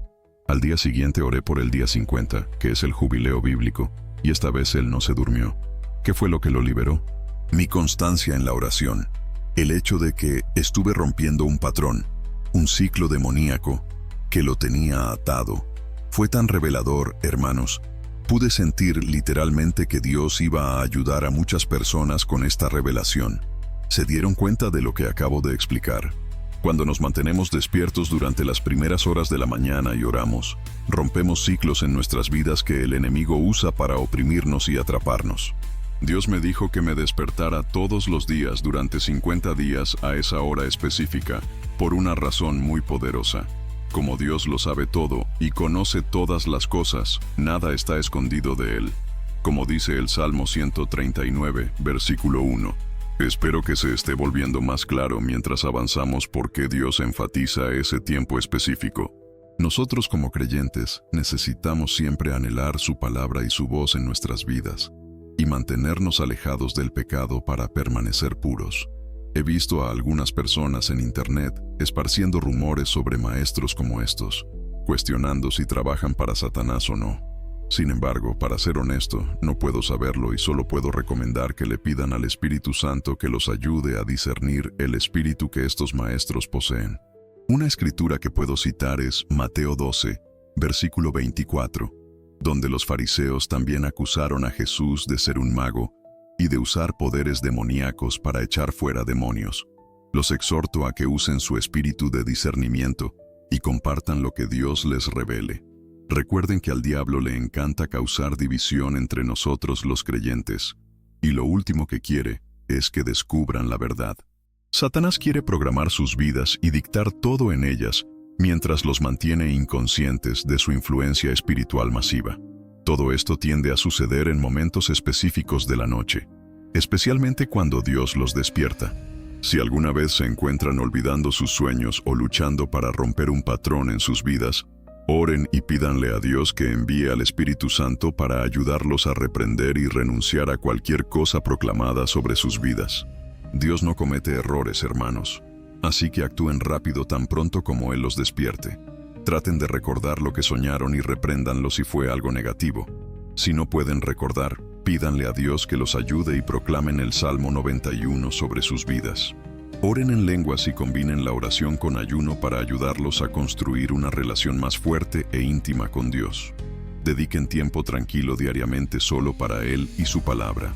Al día siguiente oré por el día 50, que es el jubileo bíblico, y esta vez él no se durmió. ¿Qué fue lo que lo liberó? Mi constancia en la oración. El hecho de que estuve rompiendo un patrón, un ciclo demoníaco, que lo tenía atado. Fue tan revelador, hermanos. Pude sentir literalmente que Dios iba a ayudar a muchas personas con esta revelación. ¿Se dieron cuenta de lo que acabo de explicar? Cuando nos mantenemos despiertos durante las primeras horas de la mañana y oramos, rompemos ciclos en nuestras vidas que el enemigo usa para oprimirnos y atraparnos. Dios me dijo que me despertara todos los días durante 50 días a esa hora específica, por una razón muy poderosa. Como Dios lo sabe todo y conoce todas las cosas, nada está escondido de Él. Como dice el Salmo 139, versículo 1. Espero que se esté volviendo más claro mientras avanzamos por qué Dios enfatiza ese tiempo específico. Nosotros como creyentes necesitamos siempre anhelar su palabra y su voz en nuestras vidas, y mantenernos alejados del pecado para permanecer puros. He visto a algunas personas en internet esparciendo rumores sobre maestros como estos, cuestionando si trabajan para Satanás o no. Sin embargo, para ser honesto, no puedo saberlo y solo puedo recomendar que le pidan al Espíritu Santo que los ayude a discernir el espíritu que estos maestros poseen. Una escritura que puedo citar es Mateo 12, versículo 24, donde los fariseos también acusaron a Jesús de ser un mago y de usar poderes demoníacos para echar fuera demonios. Los exhorto a que usen su espíritu de discernimiento y compartan lo que Dios les revele. Recuerden que al diablo le encanta causar división entre nosotros los creyentes, y lo último que quiere es que descubran la verdad. Satanás quiere programar sus vidas y dictar todo en ellas, mientras los mantiene inconscientes de su influencia espiritual masiva. Todo esto tiende a suceder en momentos específicos de la noche, especialmente cuando Dios los despierta. Si alguna vez se encuentran olvidando sus sueños o luchando para romper un patrón en sus vidas, oren y pídanle a Dios que envíe al Espíritu Santo para ayudarlos a reprender y renunciar a cualquier cosa proclamada sobre sus vidas. Dios no comete errores, hermanos, así que actúen rápido tan pronto como Él los despierte. Traten de recordar lo que soñaron y repréndanlo si fue algo negativo. Si no pueden recordar, pídanle a Dios que los ayude y proclamen el Salmo 91 sobre sus vidas. Oren en lenguas y combinen la oración con ayuno para ayudarlos a construir una relación más fuerte e íntima con Dios. Dediquen tiempo tranquilo diariamente solo para Él y su palabra.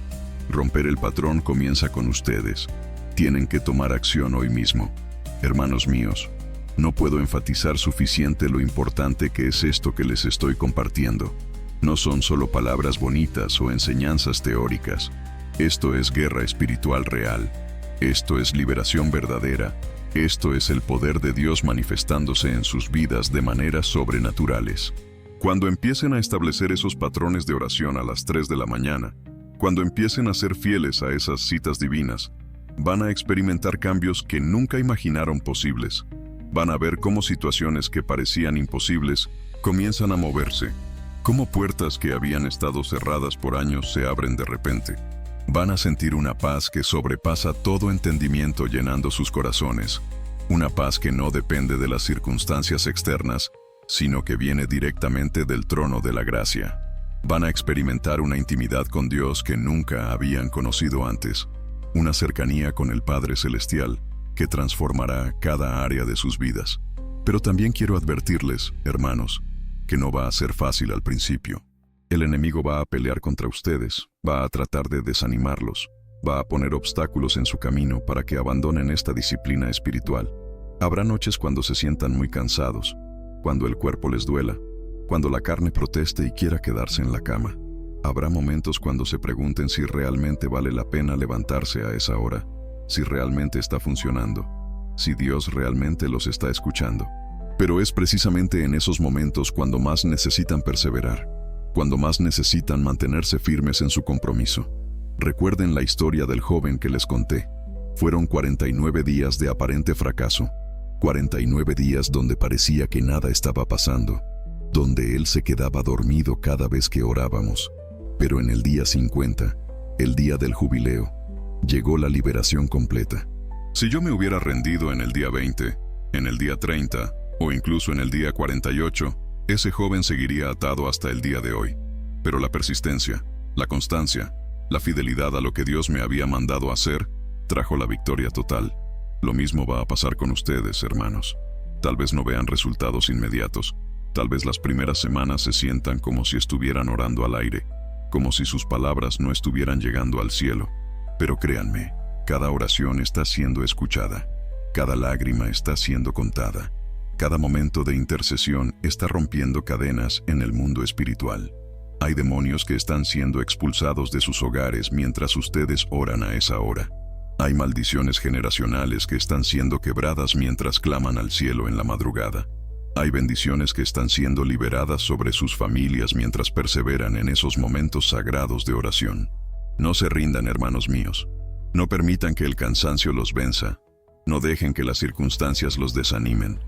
Romper el patrón comienza con ustedes. Tienen que tomar acción hoy mismo. Hermanos míos, no puedo enfatizar suficiente lo importante que es esto que les estoy compartiendo. No son solo palabras bonitas o enseñanzas teóricas. Esto es guerra espiritual real. Esto es liberación verdadera. Esto es el poder de Dios manifestándose en sus vidas de maneras sobrenaturales. Cuando empiecen a establecer esos patrones de oración a las 3 de la mañana, cuando empiecen a ser fieles a esas citas divinas, van a experimentar cambios que nunca imaginaron posibles. Van a ver cómo situaciones que parecían imposibles comienzan a moverse, cómo puertas que habían estado cerradas por años se abren de repente. Van a sentir una paz que sobrepasa todo entendimiento llenando sus corazones. Una paz que no depende de las circunstancias externas, sino que viene directamente del trono de la gracia. Van a experimentar una intimidad con Dios que nunca habían conocido antes. Una cercanía con el Padre Celestial que transformará cada área de sus vidas. Pero también quiero advertirles, hermanos, que no va a ser fácil al principio. El enemigo va a pelear contra ustedes, va a tratar de desanimarlos, va a poner obstáculos en su camino para que abandonen esta disciplina espiritual. Habrá noches cuando se sientan muy cansados, cuando el cuerpo les duela, cuando la carne proteste y quiera quedarse en la cama. Habrá momentos cuando se pregunten si realmente vale la pena levantarse a esa hora, si realmente está funcionando, si Dios realmente los está escuchando. Pero es precisamente en esos momentos cuando más necesitan perseverar, cuando más necesitan mantenerse firmes en su compromiso. Recuerden la historia del joven que les conté. Fueron 49 días de aparente fracaso, 49 días donde parecía que nada estaba pasando, donde él se quedaba dormido cada vez que orábamos. Pero en el día 50, el día del jubileo, llegó la liberación completa. Si yo me hubiera rendido en el día 20, en el día 30 o incluso en el día 48, ese joven seguiría atado hasta el día de hoy. Pero la persistencia, la constancia, la fidelidad a lo que Dios me había mandado hacer, trajo la victoria total. Lo mismo va a pasar con ustedes, hermanos. Tal vez no vean resultados inmediatos. Tal vez las primeras semanas se sientan como si estuvieran orando al aire, como si sus palabras no estuvieran llegando al cielo. Pero créanme, cada oración está siendo escuchada. Cada lágrima está siendo contada. Cada momento de intercesión está rompiendo cadenas en el mundo espiritual. Hay demonios que están siendo expulsados de sus hogares mientras ustedes oran a esa hora. Hay maldiciones generacionales que están siendo quebradas mientras claman al cielo en la madrugada. Hay bendiciones que están siendo liberadas sobre sus familias mientras perseveran en esos momentos sagrados de oración. No se rindan, hermanos míos. No permitan que el cansancio los venza. No dejen que las circunstancias los desanimen.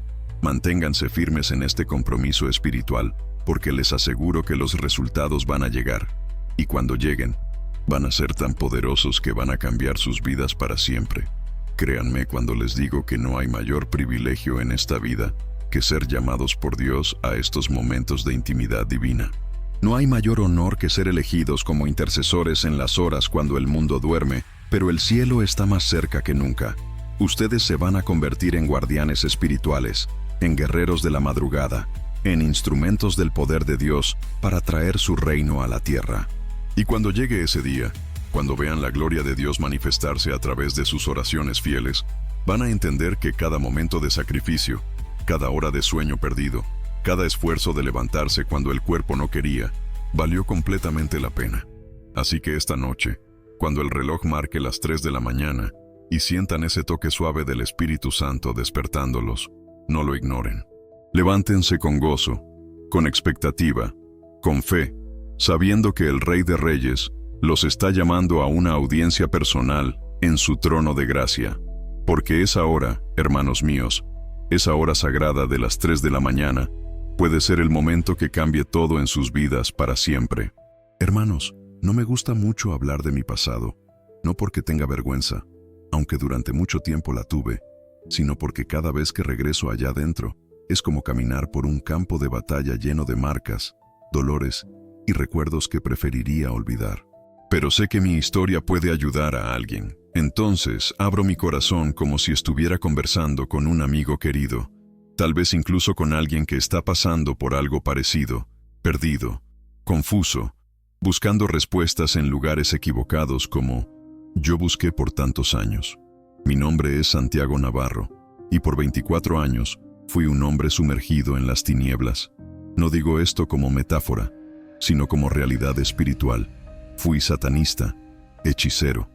Manténganse firmes en este compromiso espiritual, porque les aseguro que los resultados van a llegar. Y cuando lleguen, van a ser tan poderosos que van a cambiar sus vidas para siempre. Créanme cuando les digo que no hay mayor privilegio en esta vida que ser llamados por Dios a estos momentos de intimidad divina. No hay mayor honor que ser elegidos como intercesores en las horas cuando el mundo duerme, pero el cielo está más cerca que nunca. Ustedes se van a convertir en guardianes espirituales, en guerreros de la madrugada, en instrumentos del poder de Dios para traer su reino a la tierra. Y cuando llegue ese día, cuando vean la gloria de Dios manifestarse a través de sus oraciones fieles, van a entender que cada momento de sacrificio, cada hora de sueño perdido, cada esfuerzo de levantarse cuando el cuerpo no quería, valió completamente la pena. Así que esta noche, cuando el reloj marque las 3 de la mañana y sientan ese toque suave del Espíritu Santo despertándolos, no lo ignoren. Levántense con gozo, con expectativa, con fe, sabiendo que el Rey de Reyes los está llamando a una audiencia personal en su trono de gracia. Porque esa hora, hermanos míos, esa hora sagrada de las 3 de la mañana, puede ser el momento que cambie todo en sus vidas para siempre. Hermanos, no me gusta mucho hablar de mi pasado, no porque tenga vergüenza, aunque durante mucho tiempo la tuve, sino porque cada vez que regreso allá adentro, es como caminar por un campo de batalla lleno de marcas, dolores y recuerdos que preferiría olvidar. Pero sé que mi historia puede ayudar a alguien. Entonces, abro mi corazón como si estuviera conversando con un amigo querido, tal vez incluso con alguien que está pasando por algo parecido, perdido, confuso, buscando respuestas en lugares equivocados como yo busqué por tantos años. Mi nombre es Santiago Navarro, y por 24 años fui un hombre sumergido en las tinieblas. No digo esto como metáfora, sino como realidad espiritual. Fui satanista, hechicero,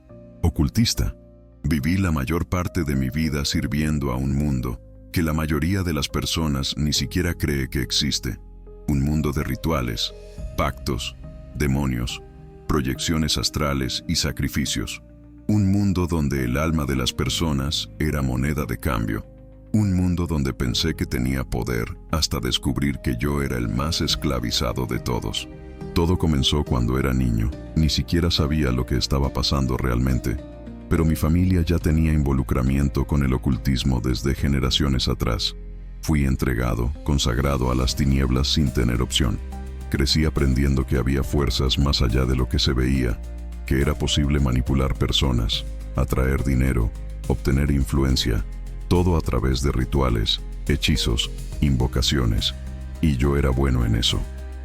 ocultista. Viví la mayor parte de mi vida sirviendo a un mundo que la mayoría de las personas ni siquiera cree que existe. Un mundo de rituales, pactos, demonios, proyecciones astrales y sacrificios. Un mundo donde el alma de las personas era moneda de cambio. Un mundo donde pensé que tenía poder hasta descubrir que yo era el más esclavizado de todos. Todo comenzó cuando era niño. Ni siquiera sabía lo que estaba pasando realmente, pero mi familia ya tenía involucramiento con el ocultismo desde generaciones atrás. Fui entregado, consagrado a las tinieblas sin tener opción. Crecí aprendiendo que había fuerzas más allá de lo que se veía, que era posible manipular personas, atraer dinero, obtener influencia, todo a través de rituales, hechizos, invocaciones, y yo era bueno en eso.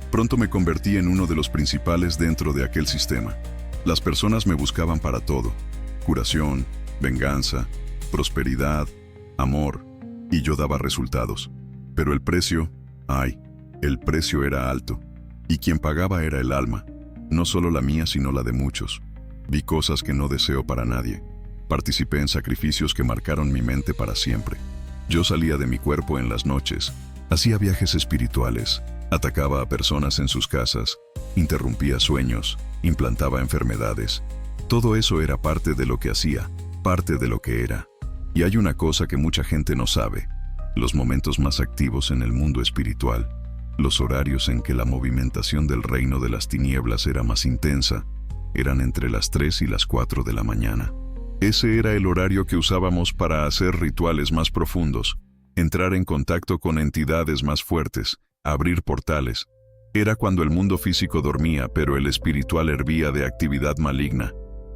Pronto me convertí en uno de los principales dentro de aquel sistema. Las personas me buscaban para todo: curación, venganza, prosperidad, amor, y yo daba resultados. Pero el precio, el precio era alto, y quien pagaba era el alma, no solo la mía sino la de muchos. Vi cosas que no deseo para nadie. Participé en sacrificios que marcaron mi mente para siempre. Yo salía de mi cuerpo en las noches, hacía viajes espirituales, atacaba a personas en sus casas, interrumpía sueños, implantaba enfermedades. Todo eso era parte de lo que hacía, parte de lo que era. Y hay una cosa que mucha gente no sabe: los momentos más activos en el mundo espiritual, los horarios en que la movimentación del reino de las tinieblas era más intensa, eran entre las 3 y las 4 de la mañana. Ese era el horario que usábamos para hacer rituales más profundos, entrar en contacto con entidades más fuertes, abrir portales. Era cuando el mundo físico dormía, pero el espiritual hervía de actividad maligna.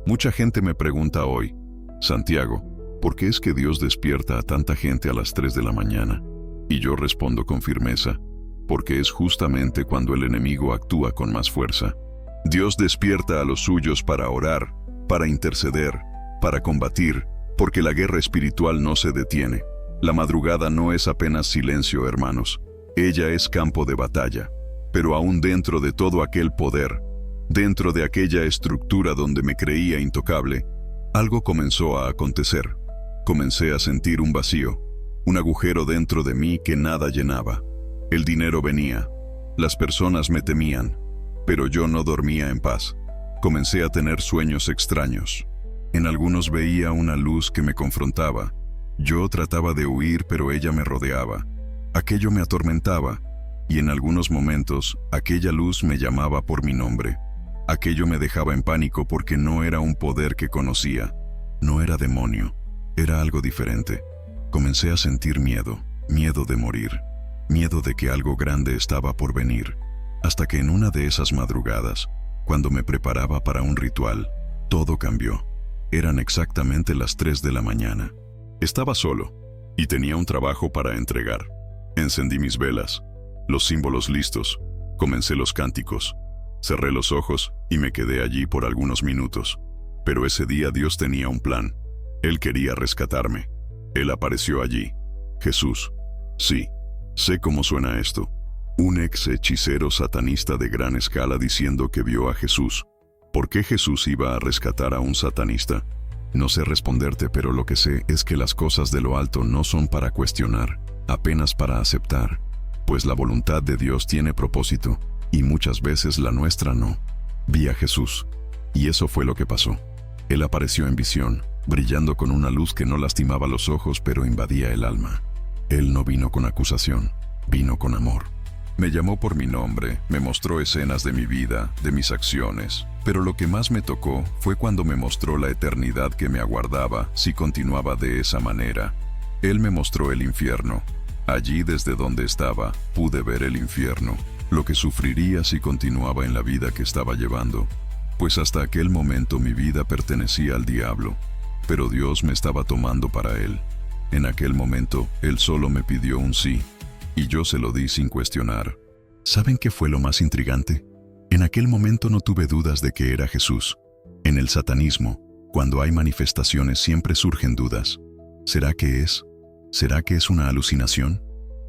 Mucha gente me pregunta hoy: Santiago, ¿por qué es que Dios despierta a tanta gente a las 3 de la mañana? Y yo respondo con firmeza: porque es justamente cuando el enemigo actúa con más fuerza. Dios despierta a los suyos para orar, para interceder, para combatir, porque la guerra espiritual no se detiene. La madrugada no es apenas silencio, hermanos. Ella es campo de batalla. Pero aún dentro de todo aquel poder, dentro de aquella estructura donde me creía intocable, algo comenzó a acontecer. Comencé a sentir un vacío, un agujero dentro de mí que nada llenaba. El dinero venía, las personas me temían, pero yo no dormía en paz. Comencé a tener sueños extraños. En algunos veía una luz que me confrontaba. Yo trataba de huir, pero ella me rodeaba. Aquello me atormentaba, y en algunos momentos aquella luz me llamaba por mi nombre. Aquello me dejaba en pánico porque no era un poder que conocía. No era demonio, era algo diferente. Comencé a sentir miedo, miedo de morir, miedo de que algo grande estaba por venir. Hasta que en una de esas madrugadas, cuando me preparaba para un ritual, todo cambió. Eran exactamente las 3 de la mañana. Estaba solo y tenía un trabajo para entregar. Encendí mis velas, los símbolos listos, comencé los cánticos, cerré los ojos y me quedé allí por algunos minutos. Pero ese día Dios tenía un plan. Él quería rescatarme. Él apareció allí. Jesús. Sí, sé cómo suena esto. Un ex hechicero satanista de gran escala diciendo que vio a Jesús. ¿Por qué Jesús iba a rescatar a un satanista? No sé responderte, pero lo que sé es que las cosas de lo alto no son para cuestionar, apenas para aceptar, pues la voluntad de Dios tiene propósito, y muchas veces la nuestra no. Vi a Jesús, y eso fue lo que pasó. Él apareció en visión, brillando con una luz que no lastimaba los ojos, pero invadía el alma. Él no vino con acusación, vino con amor. Me llamó por mi nombre, me mostró escenas de mi vida, de mis acciones, pero lo que más me tocó fue cuando me mostró la eternidad que me aguardaba si continuaba de esa manera. Él me mostró el infierno. Allí desde donde estaba, pude ver el infierno, lo que sufriría si continuaba en la vida que estaba llevando, pues hasta aquel momento mi vida pertenecía al diablo, pero Dios me estaba tomando para Él. En aquel momento, Él solo me pidió un sí, y yo se lo di sin cuestionar. ¿Saben qué fue lo más intrigante? En aquel momento no tuve dudas de que era Jesús. En el satanismo, cuando hay manifestaciones siempre surgen dudas. ¿Será que es? ¿Será que es una alucinación?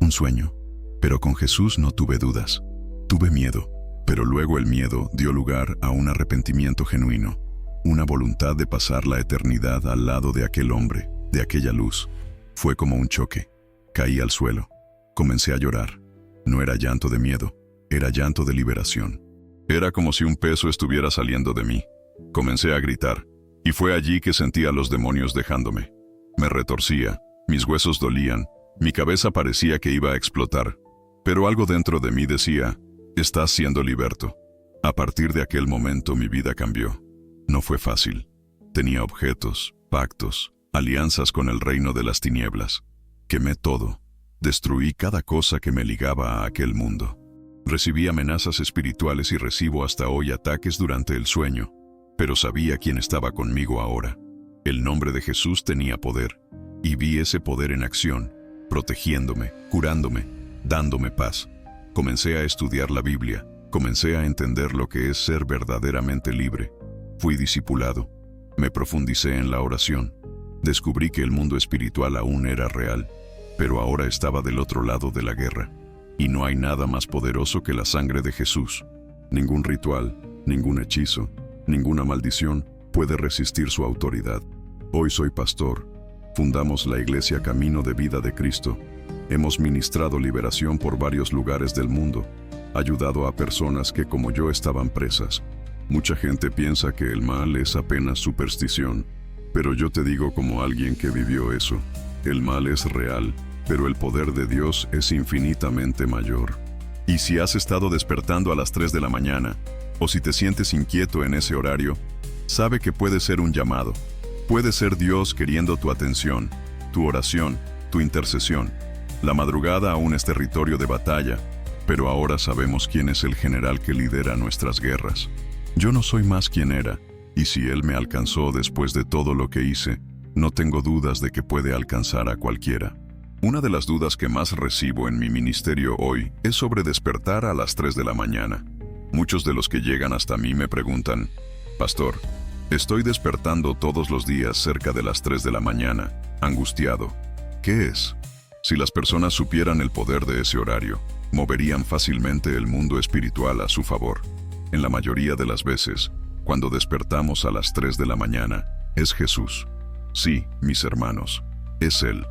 ¿Un sueño? Pero con Jesús no tuve dudas. Tuve miedo, pero luego el miedo dio lugar a un arrepentimiento genuino, una voluntad de pasar la eternidad al lado de aquel hombre, de aquella luz. Fue como un choque. Caí al suelo. Comencé a llorar. No era llanto de miedo, era llanto de liberación. Era como si un peso estuviera saliendo de mí. Comencé a gritar, y fue allí que sentí a los demonios dejándome. Me retorcía, mis huesos dolían, mi cabeza parecía que iba a explotar, pero algo dentro de mí decía, estás siendo liberto. A partir de aquel momento mi vida cambió. No fue fácil. Tenía objetos, pactos, alianzas con el reino de las tinieblas. Quemé todo. Destruí cada cosa que me ligaba a aquel mundo. Recibí amenazas espirituales y recibo hasta hoy ataques durante el sueño, pero sabía quién estaba conmigo ahora. El nombre de Jesús tenía poder, y vi ese poder en acción, protegiéndome, curándome, dándome paz. Comencé a estudiar la Biblia, comencé a entender lo que es ser verdaderamente libre. Fui discipulado, me profundicé en la oración, descubrí que el mundo espiritual aún era real, pero ahora estaba del otro lado de la guerra, y no hay nada más poderoso que la sangre de Jesús. Ningún ritual, ningún hechizo, ninguna maldición puede resistir su autoridad. Hoy soy pastor, fundamos la Iglesia Camino de Vida de Cristo, hemos ministrado liberación por varios lugares del mundo, ayudado a personas que como yo estaban presas. Mucha gente piensa que el mal es apenas superstición, pero yo te digo como alguien que vivió eso, el mal es real, pero el poder de Dios es infinitamente mayor. Y si has estado despertando a las 3 de la mañana, o si te sientes inquieto en ese horario, sabe que puede ser un llamado. Puede ser Dios queriendo tu atención, tu oración, tu intercesión. La madrugada aún es territorio de batalla, pero ahora sabemos quién es el general que lidera nuestras guerras. Yo no soy más quien era, y si Él me alcanzó después de todo lo que hice, no tengo dudas de que puede alcanzar a cualquiera. Una de las dudas que más recibo en mi ministerio hoy es sobre despertar a las 3 de la mañana. Muchos de los que llegan hasta mí me preguntan, Pastor, estoy despertando todos los días cerca de las 3 de la mañana, angustiado. ¿Qué es? Si las personas supieran el poder de ese horario, moverían fácilmente el mundo espiritual a su favor. En la mayoría de las veces, cuando despertamos a las 3 de la mañana, es Jesús. Sí, mis hermanos, es Él.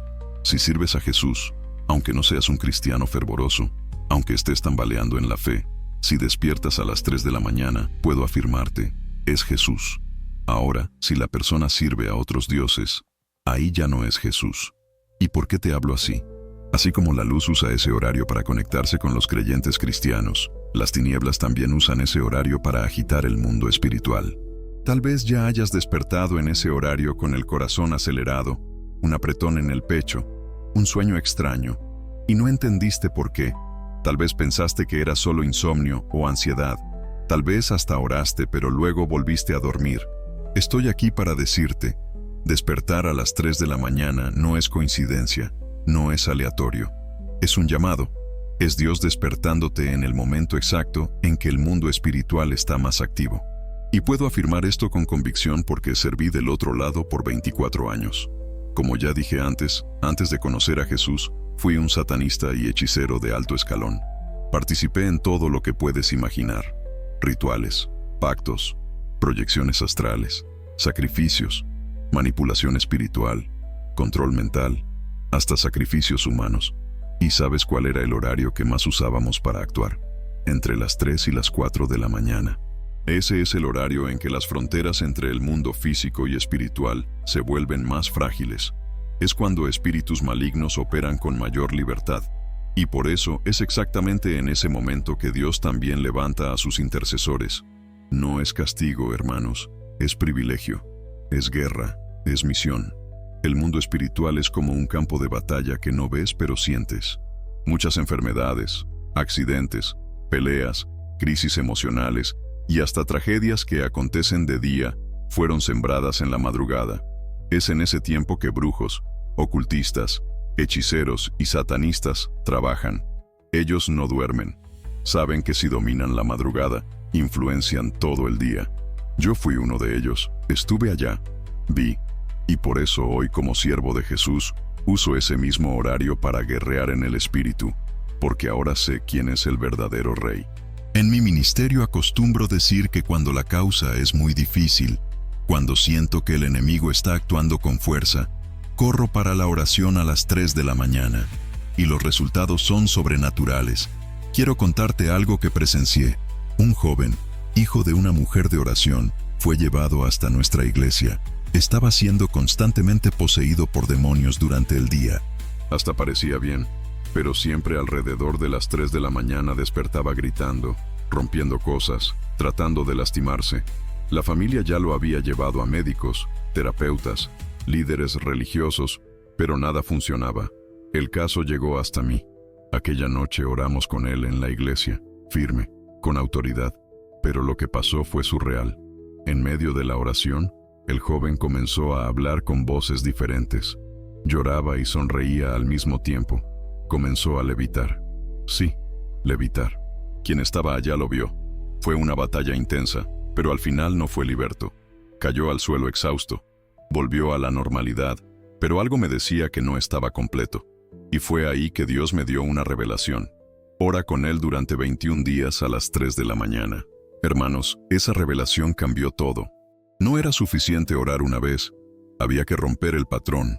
Si sirves a Jesús, aunque no seas un cristiano fervoroso, aunque estés tambaleando en la fe, si despiertas a las 3 de la mañana, puedo afirmarte, es Jesús. Ahora, si la persona sirve a otros dioses, ahí ya no es Jesús. ¿Y por qué te hablo así? Así como la luz usa ese horario para conectarse con los creyentes cristianos, las tinieblas también usan ese horario para agitar el mundo espiritual. Tal vez ya hayas despertado en ese horario con el corazón acelerado, un apretón en el pecho, un sueño extraño, y no entendiste por qué. Tal vez pensaste que era solo insomnio o ansiedad. Tal vez hasta oraste, pero luego volviste a dormir. Estoy aquí para decirte, despertar a las 3 de la mañana no es coincidencia, no es aleatorio. Es un llamado. Es Dios despertándote en el momento exacto en que el mundo espiritual está más activo. Y puedo afirmar esto con convicción porque serví del otro lado por 24 años. Como ya dije antes de conocer a Jesús, fui un satanista y hechicero de alto escalón. Participé en todo lo que puedes imaginar. Rituales, pactos, proyecciones astrales, sacrificios, manipulación espiritual, control mental, hasta sacrificios humanos. ¿Y sabes cuál era el horario que más usábamos para actuar? Entre las 3 y las 4 de la mañana. Ese es el horario en que las fronteras entre el mundo físico y espiritual se vuelven más frágiles. Es cuando espíritus malignos operan con mayor libertad. Y por eso es exactamente en ese momento que Dios también levanta a sus intercesores. No es castigo, hermanos, es privilegio, es guerra, es misión. El mundo espiritual es como un campo de batalla que no ves pero sientes. Muchas enfermedades, accidentes, peleas, crisis emocionales y hasta tragedias que acontecen de día fueron sembradas en la madrugada. Es en ese tiempo que brujos, ocultistas, hechiceros y satanistas trabajan. Ellos no duermen. Saben que si dominan la madrugada, influencian todo el día. Yo fui uno de ellos. Estuve allá. Vi. Y por eso hoy, como siervo de Jesús, uso ese mismo horario para guerrear en el espíritu, porque ahora sé quién es el verdadero rey. En mi ministerio acostumbro decir que cuando la causa es muy difícil, cuando siento que el enemigo está actuando con fuerza, corro para la oración a las 3 de la mañana, y los resultados son sobrenaturales. Quiero contarte algo que presencié. Un joven, hijo de una mujer de oración, fue llevado hasta nuestra iglesia. Estaba siendo constantemente poseído por demonios durante el día. Hasta parecía bien, pero siempre alrededor de las 3 de la mañana despertaba gritando, rompiendo cosas, tratando de lastimarse. La familia ya lo había llevado a médicos, terapeutas, líderes religiosos, pero nada funcionaba. El caso llegó hasta mí. Aquella noche oramos con él en la iglesia, firme, con autoridad, pero lo que pasó fue surreal. En medio de la oración, el joven comenzó a hablar con voces diferentes. Lloraba y sonreía al mismo tiempo. Comenzó a levitar. Sí, levitar. Quien estaba allá lo vio. Fue una batalla intensa, pero al final no fue liberto. Cayó al suelo exhausto. Volvió a la normalidad, pero algo me decía que no estaba completo. Y fue ahí que Dios me dio una revelación. Ora con él durante 21 días a las 3 de la mañana. Hermanos, esa revelación cambió todo. No era suficiente orar una vez. Había que romper el patrón.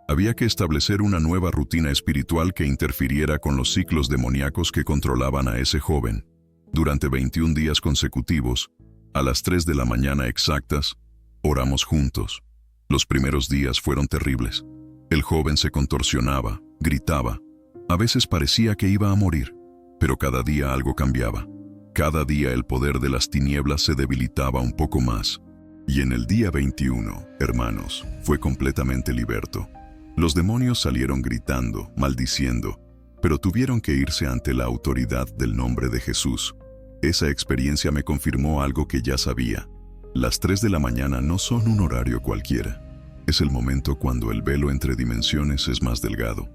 Había que establecer una nueva rutina espiritual que interfiriera con los ciclos demoníacos que controlaban a ese joven. Durante 21 días consecutivos, a las 3 de la mañana exactas, oramos juntos. Los primeros días fueron terribles. El joven se contorsionaba, gritaba. A veces parecía que iba a morir, pero cada día algo cambiaba. Cada día el poder de las tinieblas se debilitaba un poco más. Y en el día 21, hermanos, fue completamente liberto. Los demonios salieron gritando, maldiciendo, pero tuvieron que irse ante la autoridad del nombre de Jesús. Esa experiencia me confirmó algo que ya sabía. Las 3 de la mañana no son un horario cualquiera. Es el momento cuando el velo entre dimensiones es más delgado,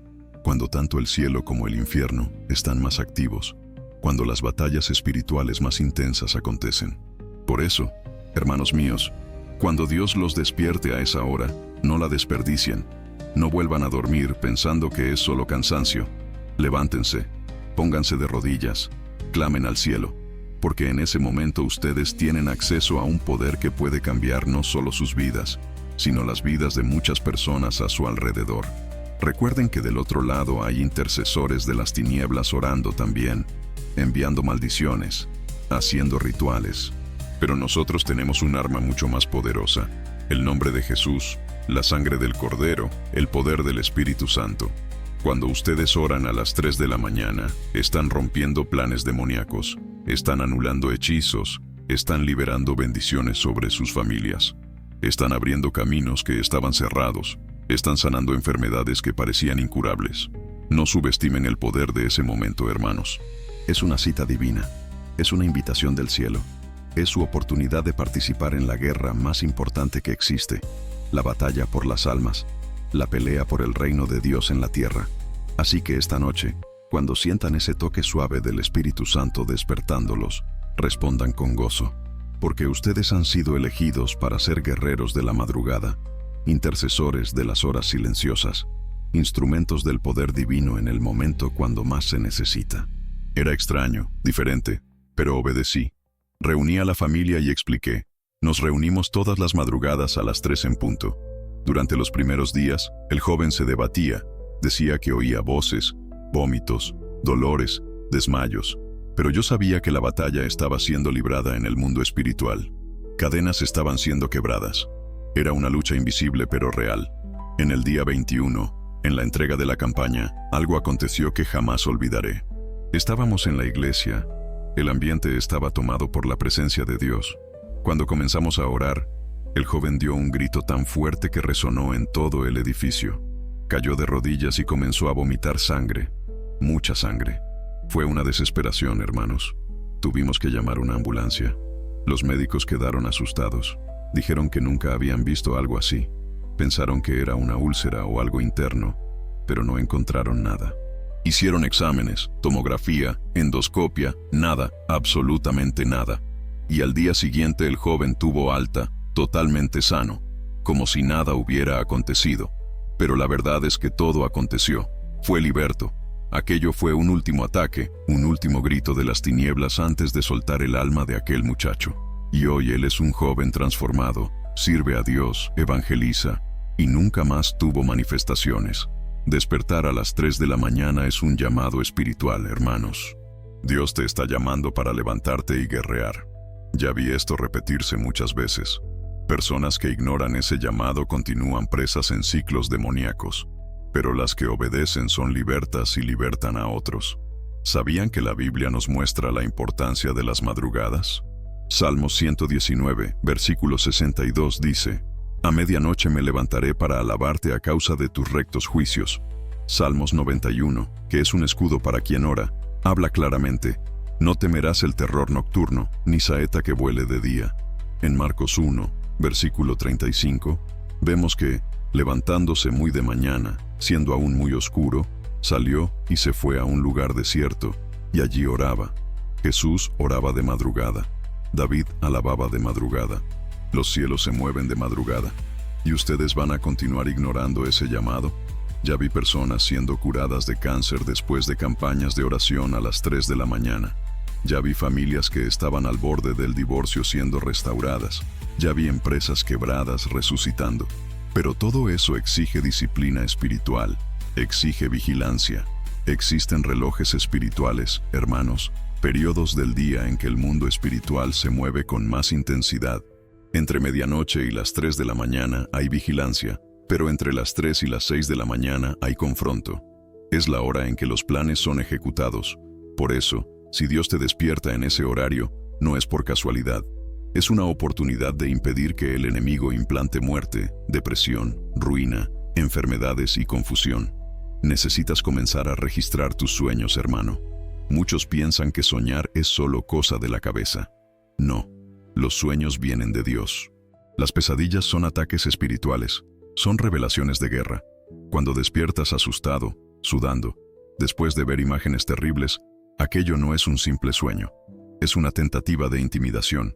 cuando tanto el cielo como el infierno están más activos, cuando las batallas espirituales más intensas acontecen. Por eso, hermanos míos, cuando Dios los despierte a esa hora, no la desperdicien. No vuelvan a dormir pensando que es solo cansancio. Levántense, pónganse de rodillas, clamen al cielo, porque en ese momento ustedes tienen acceso a un poder que puede cambiar no solo sus vidas, sino las vidas de muchas personas a su alrededor. Recuerden que del otro lado hay intercesores de las tinieblas orando también, enviando maldiciones, haciendo rituales. Pero nosotros tenemos un arma mucho más poderosa, el nombre de Jesús, la sangre del Cordero, el poder del Espíritu Santo. Cuando ustedes oran a las 3 de la mañana, están rompiendo planes demoníacos, están anulando hechizos, están liberando bendiciones sobre sus familias, están abriendo caminos que estaban cerrados, están sanando enfermedades que parecían incurables. No subestimen el poder de ese momento, hermanos. Es una cita divina. Es una invitación del cielo. Es su oportunidad de participar en la guerra más importante que existe, la batalla por las almas, la pelea por el reino de Dios en la tierra. Así que esta noche, cuando sientan ese toque suave del Espíritu Santo despertándolos, respondan con gozo, porque ustedes han sido elegidos para ser guerreros de la madrugada, intercesores de las horas silenciosas, instrumentos del poder divino en el momento cuando más se necesita. Era extraño, diferente, pero obedecí. Reuní a la familia y expliqué. Nos reunimos todas las madrugadas a las 3 en punto. Durante los primeros días, el joven se debatía, decía que oía voces, vómitos, dolores, desmayos, pero yo sabía que la batalla estaba siendo librada en el mundo espiritual. Cadenas estaban siendo quebradas. Era una lucha invisible pero real. En el día 21, en la entrega de la campaña, algo aconteció que jamás olvidaré. Estábamos en la iglesia. El ambiente estaba tomado por la presencia de Dios. Cuando comenzamos a orar, el joven dio un grito tan fuerte que resonó en todo el edificio. Cayó de rodillas y comenzó a vomitar sangre, mucha sangre. Fue una desesperación, hermanos. Tuvimos que llamar una ambulancia. Los médicos quedaron asustados. Dijeron que nunca habían visto algo así. Pensaron que era una úlcera o algo interno, pero no encontraron nada. Hicieron exámenes, tomografía, endoscopia, nada, absolutamente nada. Y al día siguiente el joven tuvo alta, totalmente sano, como si nada hubiera acontecido. Pero la verdad es que todo aconteció. Fue liberto. Aquello fue un último ataque, un último grito de las tinieblas antes de soltar el alma de aquel muchacho. Y hoy él es un joven transformado, sirve a Dios, evangeliza, y nunca más tuvo manifestaciones. Despertar a las 3 de la mañana es un llamado espiritual, hermanos. Dios te está llamando para levantarte y guerrear. Ya vi esto repetirse muchas veces. Personas que ignoran ese llamado continúan presas en ciclos demoníacos, pero las que obedecen son libertas y libertan a otros. ¿Sabían que la Biblia nos muestra la importancia de las madrugadas? Salmos 119, versículo 62 dice: A medianoche me levantaré para alabarte a causa de tus rectos juicios. Salmos 91, que es un escudo para quien ora, habla claramente: No temerás el terror nocturno, ni saeta que vuele de día. En Marcos 1, versículo 35, vemos que, levantándose muy de mañana, siendo aún muy oscuro, salió y se fue a un lugar desierto, y allí oraba. Jesús oraba de madrugada. David alababa de madrugada. Los cielos se mueven de madrugada. ¿Y ustedes van a continuar ignorando ese llamado? Ya vi personas siendo curadas de cáncer después de campañas de oración a las 3 de la mañana. Ya vi familias que estaban al borde del divorcio siendo restauradas. Ya vi empresas quebradas resucitando. Pero todo eso exige disciplina espiritual, exige vigilancia. Existen relojes espirituales, hermanos, periodos del día en que el mundo espiritual se mueve con más intensidad. Entre medianoche y las 3 de la mañana hay vigilancia, pero entre las 3 y las 6 de la mañana hay confronto. Es la hora en que los planes son ejecutados. Por eso, si Dios te despierta en ese horario, no es por casualidad. Es una oportunidad de impedir que el enemigo implante muerte, depresión, ruina, enfermedades y confusión. Necesitas comenzar a registrar tus sueños, hermano. Muchos piensan que soñar es solo cosa de la cabeza. No, los sueños vienen de Dios. Las pesadillas son ataques espirituales, son revelaciones de guerra. Cuando despiertas asustado, sudando, después de ver imágenes terribles, aquello no es un simple sueño. Es una tentativa de intimidación.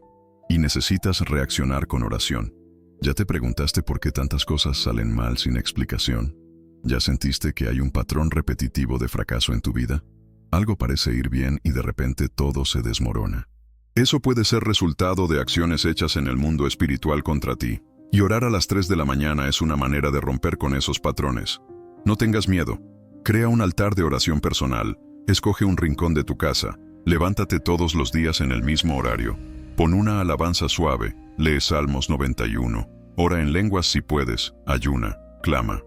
Y necesitas reaccionar con oración. ¿Ya te preguntaste por qué tantas cosas salen mal sin explicación? ¿Ya sentiste que hay un patrón repetitivo de fracaso en tu vida? Algo parece ir bien y de repente todo se desmorona. Eso puede ser resultado de acciones hechas en el mundo espiritual contra ti. Y orar a las 3 de la mañana es una manera de romper con esos patrones. No tengas miedo. Crea un altar de oración personal. Escoge un rincón de tu casa. Levántate todos los días en el mismo horario. Pon una alabanza suave, lee Salmos 91, ora en lenguas si puedes, ayuna, clama.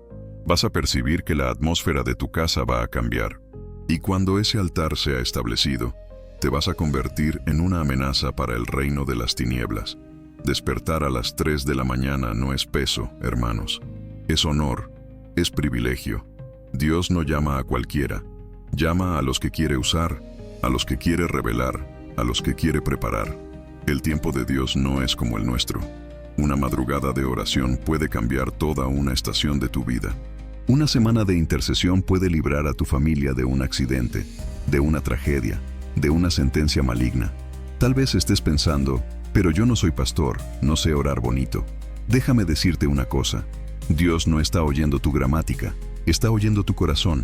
Vas a percibir que la atmósfera de tu casa va a cambiar. Y cuando ese altar sea establecido, te vas a convertir en una amenaza para el reino de las tinieblas. Despertar a las 3 de la mañana no es peso, hermanos. Es honor, es privilegio. Dios no llama a cualquiera, llama a los que quiere usar. a los que quiere revelar, a los que quiere preparar. El tiempo de Dios no es como el nuestro. Una madrugada de oración puede cambiar toda una estación de tu vida. Una semana de intercesión puede librar a tu familia de un accidente, de una tragedia, de una sentencia maligna. Tal vez estés pensando, pero yo no soy pastor, no sé orar bonito. Déjame decirte una cosa. Dios no está oyendo tu gramática, está oyendo tu corazón.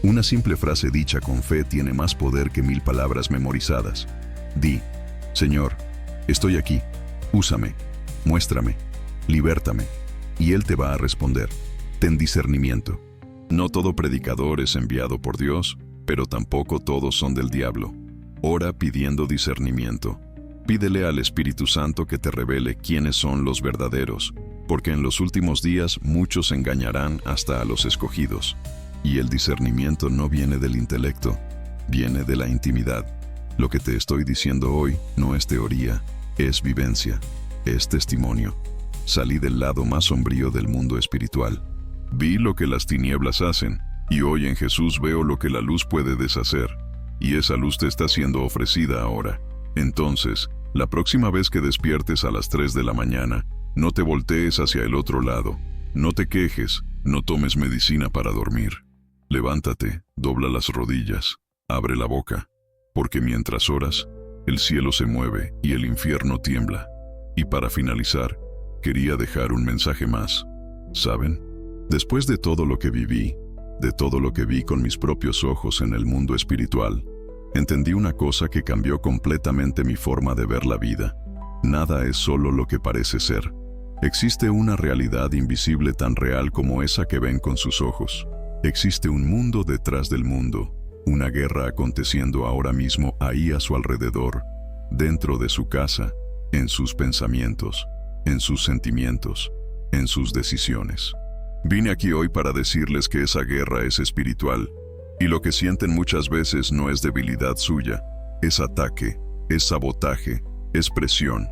Una simple frase dicha con fe tiene más poder que 1000 palabras memorizadas. Di, Señor, estoy aquí, úsame, muéstrame, libértame, y Él te va a responder. Ten discernimiento. No todo predicador es enviado por Dios, pero tampoco todos son del diablo. Ora pidiendo discernimiento. Pídele al Espíritu Santo que te revele quiénes son los verdaderos, porque en los últimos días muchos engañarán hasta a los escogidos. Y el discernimiento no viene del intelecto, viene de la intimidad. Lo que te estoy diciendo hoy no es teoría, es vivencia, es testimonio. Salí del lado más sombrío del mundo espiritual. Vi lo que las tinieblas hacen, y hoy en Jesús veo lo que la luz puede deshacer, y esa luz te está siendo ofrecida ahora. Entonces, la próxima vez que despiertes a las 3 de la mañana, no te voltees hacia el otro lado, no te quejes, no tomes medicina para dormir. Levántate, dobla las rodillas, abre la boca, porque mientras oras, el cielo se mueve y el infierno tiembla. Y para finalizar, quería dejar un mensaje más. ¿Saben? Después de todo lo que viví, de todo lo que vi con mis propios ojos en el mundo espiritual, entendí una cosa que cambió completamente mi forma de ver la vida. Nada es solo lo que parece ser. Existe una realidad invisible tan real como esa que ven con sus ojos. Existe un mundo detrás del mundo, una guerra aconteciendo ahora mismo ahí a su alrededor, dentro de su casa, en sus pensamientos, en sus sentimientos, en sus decisiones. Vine aquí hoy para decirles que esa guerra es espiritual, y lo que sienten muchas veces no es debilidad suya, es ataque, es sabotaje, es presión,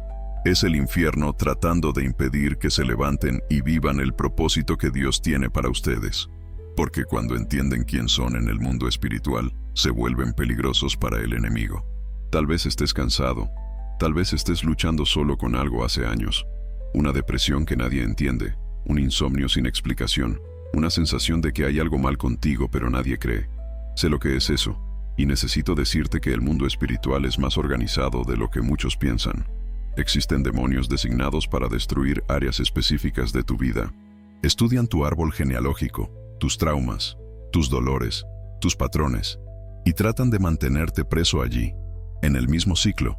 es el infierno tratando de impedir que se levanten y vivan el propósito que Dios tiene para ustedes. Porque cuando entienden quién son en el mundo espiritual, se vuelven peligrosos para el enemigo. Tal vez estés cansado, tal vez estés luchando solo con algo hace años, una depresión que nadie entiende, un insomnio sin explicación, una sensación de que hay algo mal contigo pero nadie cree. Sé lo que es eso, y necesito decirte que el mundo espiritual es más organizado de lo que muchos piensan. Existen demonios designados para destruir áreas específicas de tu vida. Estudian tu árbol genealógico, tus traumas, tus dolores, tus patrones, y tratan de mantenerte preso allí, en el mismo ciclo,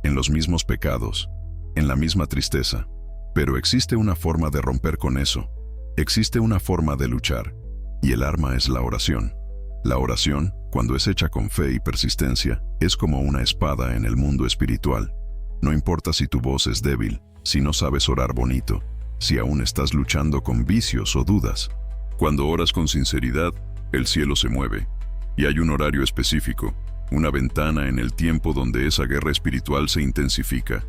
en los mismos pecados, en la misma tristeza. Pero existe una forma de romper con eso. Existe una forma de luchar, y el arma es la oración. La oración, cuando es hecha con fe y persistencia, es como una espada en el mundo espiritual. No importa si tu voz es débil, si no sabes orar bonito, si aún estás luchando con vicios o dudas. Cuando oras con sinceridad, el cielo se mueve, y hay un horario específico, una ventana en el tiempo donde esa guerra espiritual se intensifica.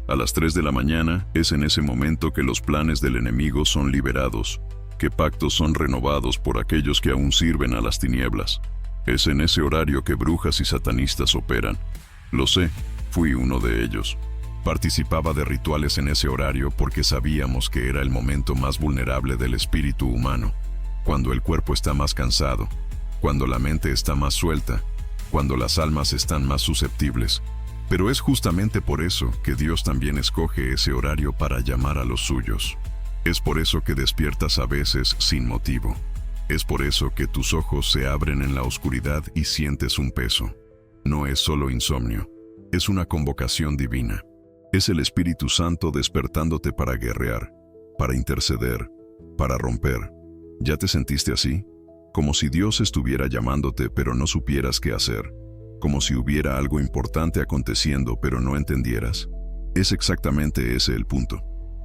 A las 3 de la mañana es en ese momento que los planes del enemigo son liberados, que pactos son renovados por aquellos que aún sirven a las tinieblas. Es en ese horario que brujas y satanistas operan. Lo sé, fui uno de ellos. Participaba de rituales en ese horario porque sabíamos que era el momento más vulnerable del espíritu humano, cuando el cuerpo está más cansado, cuando la mente está más suelta, cuando las almas están más susceptibles. Pero es justamente por eso que Dios también escoge ese horario para llamar a los suyos. Es por eso que despiertas a veces sin motivo. Es por eso que tus ojos se abren en la oscuridad y sientes un peso. No es solo insomnio, es una convocación divina. Es el Espíritu Santo despertándote para guerrear, para interceder, para romper. ¿Ya te sentiste así? Como si Dios estuviera llamándote pero no supieras qué hacer. Como si hubiera algo importante aconteciendo pero no entendieras. Es exactamente ese el punto.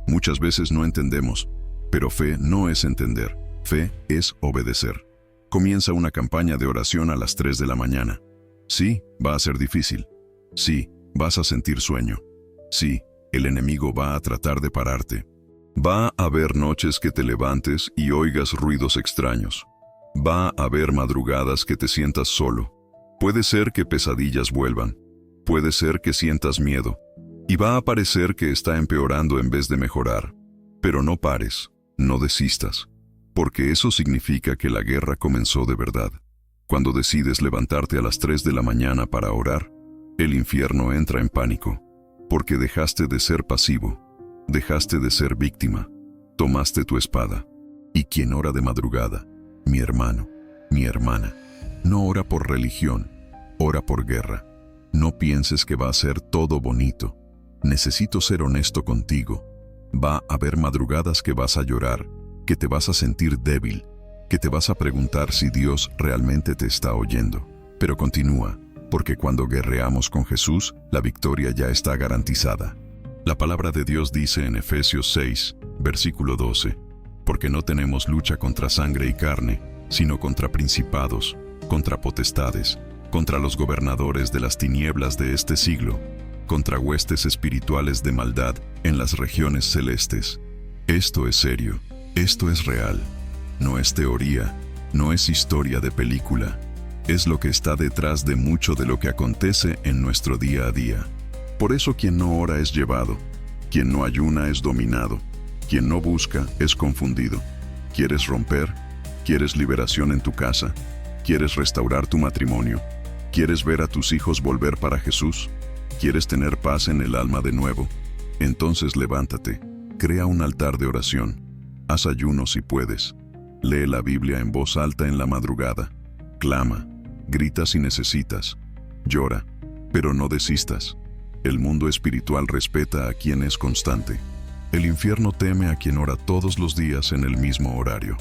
Muchas veces no entendemos, pero fe no es entender, fe es obedecer. Comienza una campaña de oración a las 3 de la mañana. Sí, va a ser difícil. Sí, vas a sentir sueño. Sí, el enemigo va a tratar de pararte. Va a haber noches que te levantes y oigas ruidos extraños. Va a haber madrugadas que te sientas solo. Puede ser que pesadillas vuelvan. Puede ser que sientas miedo. Y va a parecer que está empeorando en vez de mejorar. Pero no pares, no desistas. Porque eso significa que la guerra comenzó de verdad. Cuando decides levantarte a las 3 de la mañana para orar, el infierno entra en pánico. Porque dejaste de ser pasivo. Dejaste de ser víctima. Tomaste tu espada. Y quien ora de madrugada, mi hermano, mi hermana, no ora por religión, ora por guerra. No pienses que va a ser todo bonito. Necesito ser honesto contigo. Va a haber madrugadas que vas a llorar, que te vas a sentir débil, que te vas a preguntar si Dios realmente te está oyendo. Pero continúa, porque cuando guerreamos con Jesús, la victoria ya está garantizada. La palabra de Dios dice en Efesios 6, versículo 12, porque no tenemos lucha contra sangre y carne, sino contra principados, contra potestades, contra los gobernadores de las tinieblas de este siglo, contra huestes espirituales de maldad en las regiones celestes. Esto es serio, esto es real. No es teoría, no es historia de película. Es lo que está detrás de mucho de lo que acontece en nuestro día a día. Por eso quien no ora es llevado, quien no ayuna es dominado, quien no busca es confundido. ¿Quieres romper? ¿Quieres liberación en tu casa? ¿Quieres restaurar tu matrimonio? ¿Quieres ver a tus hijos volver para Jesús? ¿Quieres tener paz en el alma de nuevo? Entonces levántate, crea un altar de oración, haz ayuno si puedes, lee la Biblia en voz alta en la madrugada, clama, grita si necesitas, llora, pero no desistas. El mundo espiritual respeta a quien es constante. El infierno teme a quien ora todos los días en el mismo horario.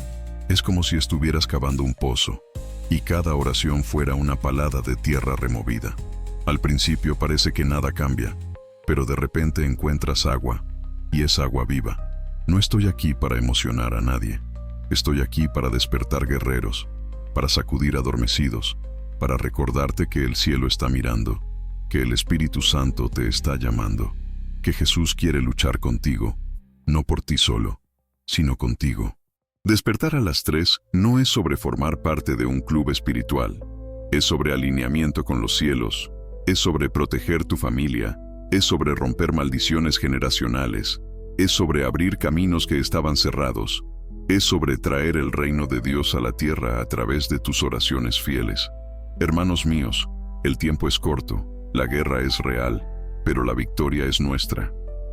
Es como si estuvieras cavando un pozo, y cada oración fuera una palada de tierra removida. Al principio parece que nada cambia, pero de repente encuentras agua, y es agua viva. No estoy aquí para emocionar a nadie. Estoy aquí para despertar guerreros, para sacudir adormecidos, para recordarte que el cielo está mirando, que el Espíritu Santo te está llamando, que Jesús quiere luchar contigo, no por ti solo, sino contigo. Despertar a las 3 no es sobre formar parte de un club espiritual, es sobre alineamiento con los cielos, es sobre proteger tu familia, es sobre romper maldiciones generacionales, es sobre abrir caminos que estaban cerrados, es sobre traer el reino de Dios a la tierra a través de tus oraciones fieles. Hermanos míos, el tiempo es corto, la guerra es real, pero la victoria es nuestra.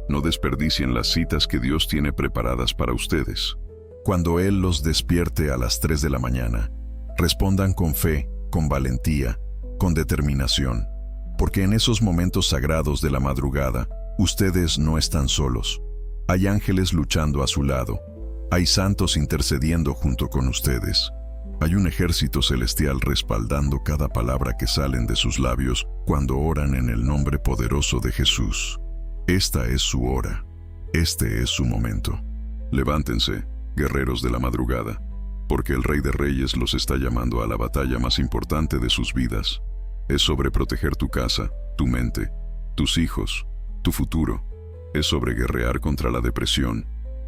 No desperdicien las citas que Dios tiene preparadas para ustedes. Cuando Él los despierte a las 3 de la mañana, respondan con fe, con valentía, con determinación, porque en esos momentos sagrados de la madrugada, ustedes no están solos. Hay ángeles luchando a su lado, hay santos intercediendo junto con ustedes. Hay un ejército celestial respaldando cada palabra que salen de sus labios cuando oran en el nombre poderoso de Jesús. Esta es su hora, este es su momento. Levántense, guerreros de la madrugada, porque el Rey de Reyes los está llamando a la batalla más importante de sus vidas. Es sobre proteger tu casa, tu mente, tus hijos, tu futuro. Es sobre guerrear contra la depresión,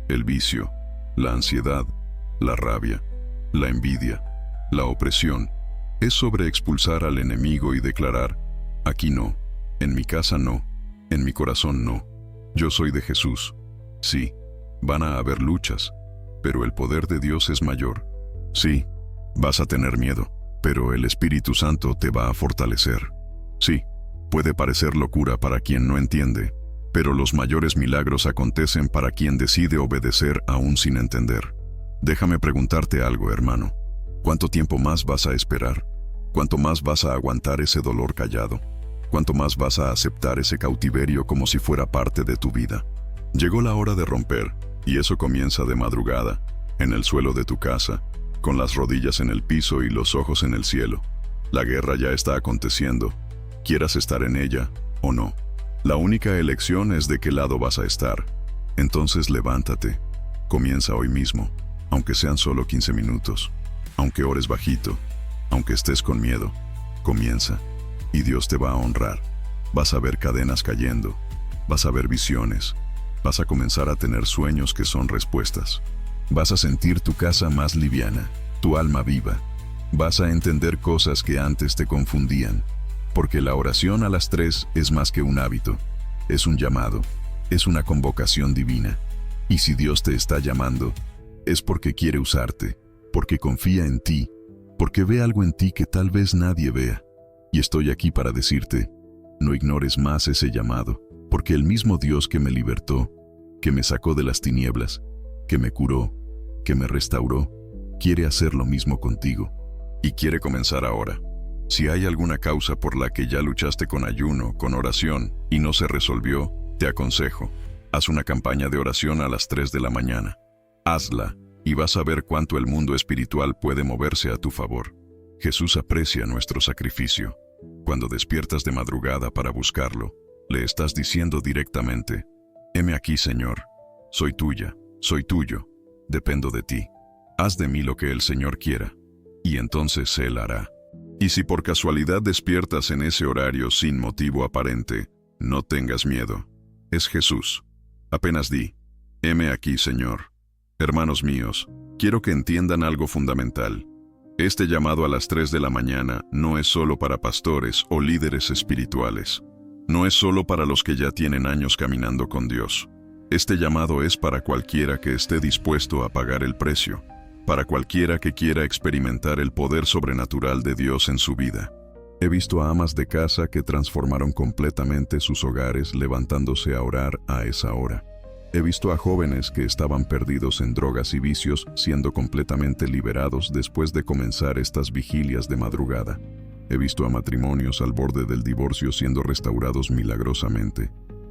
el vicio, la ansiedad, la rabia, la envidia, la opresión. Es sobre expulsar al enemigo y declarar: aquí no, en mi casa no, en mi corazón no. Yo soy de Jesús. Sí, van a haber luchas, pero el poder de Dios es mayor. Sí, vas a tener miedo, pero el Espíritu Santo te va a fortalecer. Sí, puede parecer locura para quien no entiende, pero los mayores milagros acontecen para quien decide obedecer aún sin entender. Déjame preguntarte algo, hermano. ¿Cuánto tiempo más vas a esperar? ¿Cuánto más vas a aguantar ese dolor callado? ¿Cuánto más vas a aceptar ese cautiverio como si fuera parte de tu vida? Llegó la hora de romper, y eso comienza de madrugada, en el suelo de tu casa, con las rodillas en el piso y los ojos en el cielo. La guerra ya está aconteciendo, quieras estar en ella o no. La única elección es de qué lado vas a estar. Entonces levántate, comienza hoy mismo, aunque sean solo 15 minutos, aunque ores bajito, aunque estés con miedo, comienza, y Dios te va a honrar. Vas a ver cadenas cayendo, vas a ver visiones, vas a comenzar a tener sueños que son respuestas. Vas a sentir tu casa más liviana, tu alma viva. Vas a entender cosas que antes te confundían, porque la oración a las 3 es más que un hábito, es un llamado, es una convocación divina. Y si Dios te está llamando, es porque quiere usarte, porque confía en ti, porque ve algo en ti que tal vez nadie vea. Y estoy aquí para decirte, no ignores más ese llamado, porque el mismo Dios que me libertó, que me sacó de las tinieblas, que me curó, que me restauró, quiere hacer lo mismo contigo. Y quiere comenzar ahora. Si hay alguna causa por la que ya luchaste con ayuno, con oración, y no se resolvió, te aconsejo, haz una campaña de oración a las 3 de la mañana. Hazla, y vas a ver cuánto el mundo espiritual puede moverse a tu favor. Jesús aprecia nuestro sacrificio. Cuando despiertas de madrugada para buscarlo, le estás diciendo directamente, heme aquí, Señor, soy tuya, soy tuyo, dependo de ti. Haz de mí lo que el Señor quiera, y entonces Él hará. Y si por casualidad despiertas en ese horario sin motivo aparente, no tengas miedo. Es Jesús. Apenas di, heme aquí, Señor. Hermanos míos, quiero que entiendan algo fundamental. Este llamado a las 3 de la mañana no es solo para pastores o líderes espirituales. No es solo para los que ya tienen años caminando con Dios. Este llamado es para cualquiera que esté dispuesto a pagar el precio, para cualquiera que quiera experimentar el poder sobrenatural de Dios en su vida. He visto a amas de casa que transformaron completamente sus hogares levantándose a orar a esa hora. He visto a jóvenes que estaban perdidos en drogas y vicios siendo completamente liberados después de comenzar estas vigilias de madrugada. He visto a matrimonios al borde del divorcio siendo restaurados milagrosamente.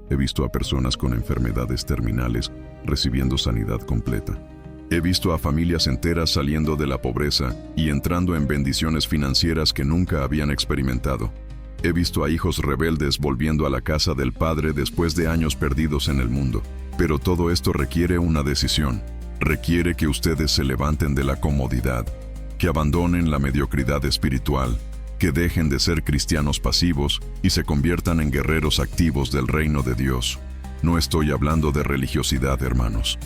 He visto a personas con enfermedades terminales recibiendo sanidad completa. He visto a familias enteras saliendo de la pobreza y entrando en bendiciones financieras que nunca habían experimentado. He visto a hijos rebeldes volviendo a la casa del Padre después de años perdidos en el mundo. Pero todo esto requiere una decisión. Requiere que ustedes se levanten de la comodidad, que abandonen la mediocridad espiritual, que dejen de ser cristianos pasivos y se conviertan en guerreros activos del reino de Dios. No estoy hablando de religiosidad, hermanos.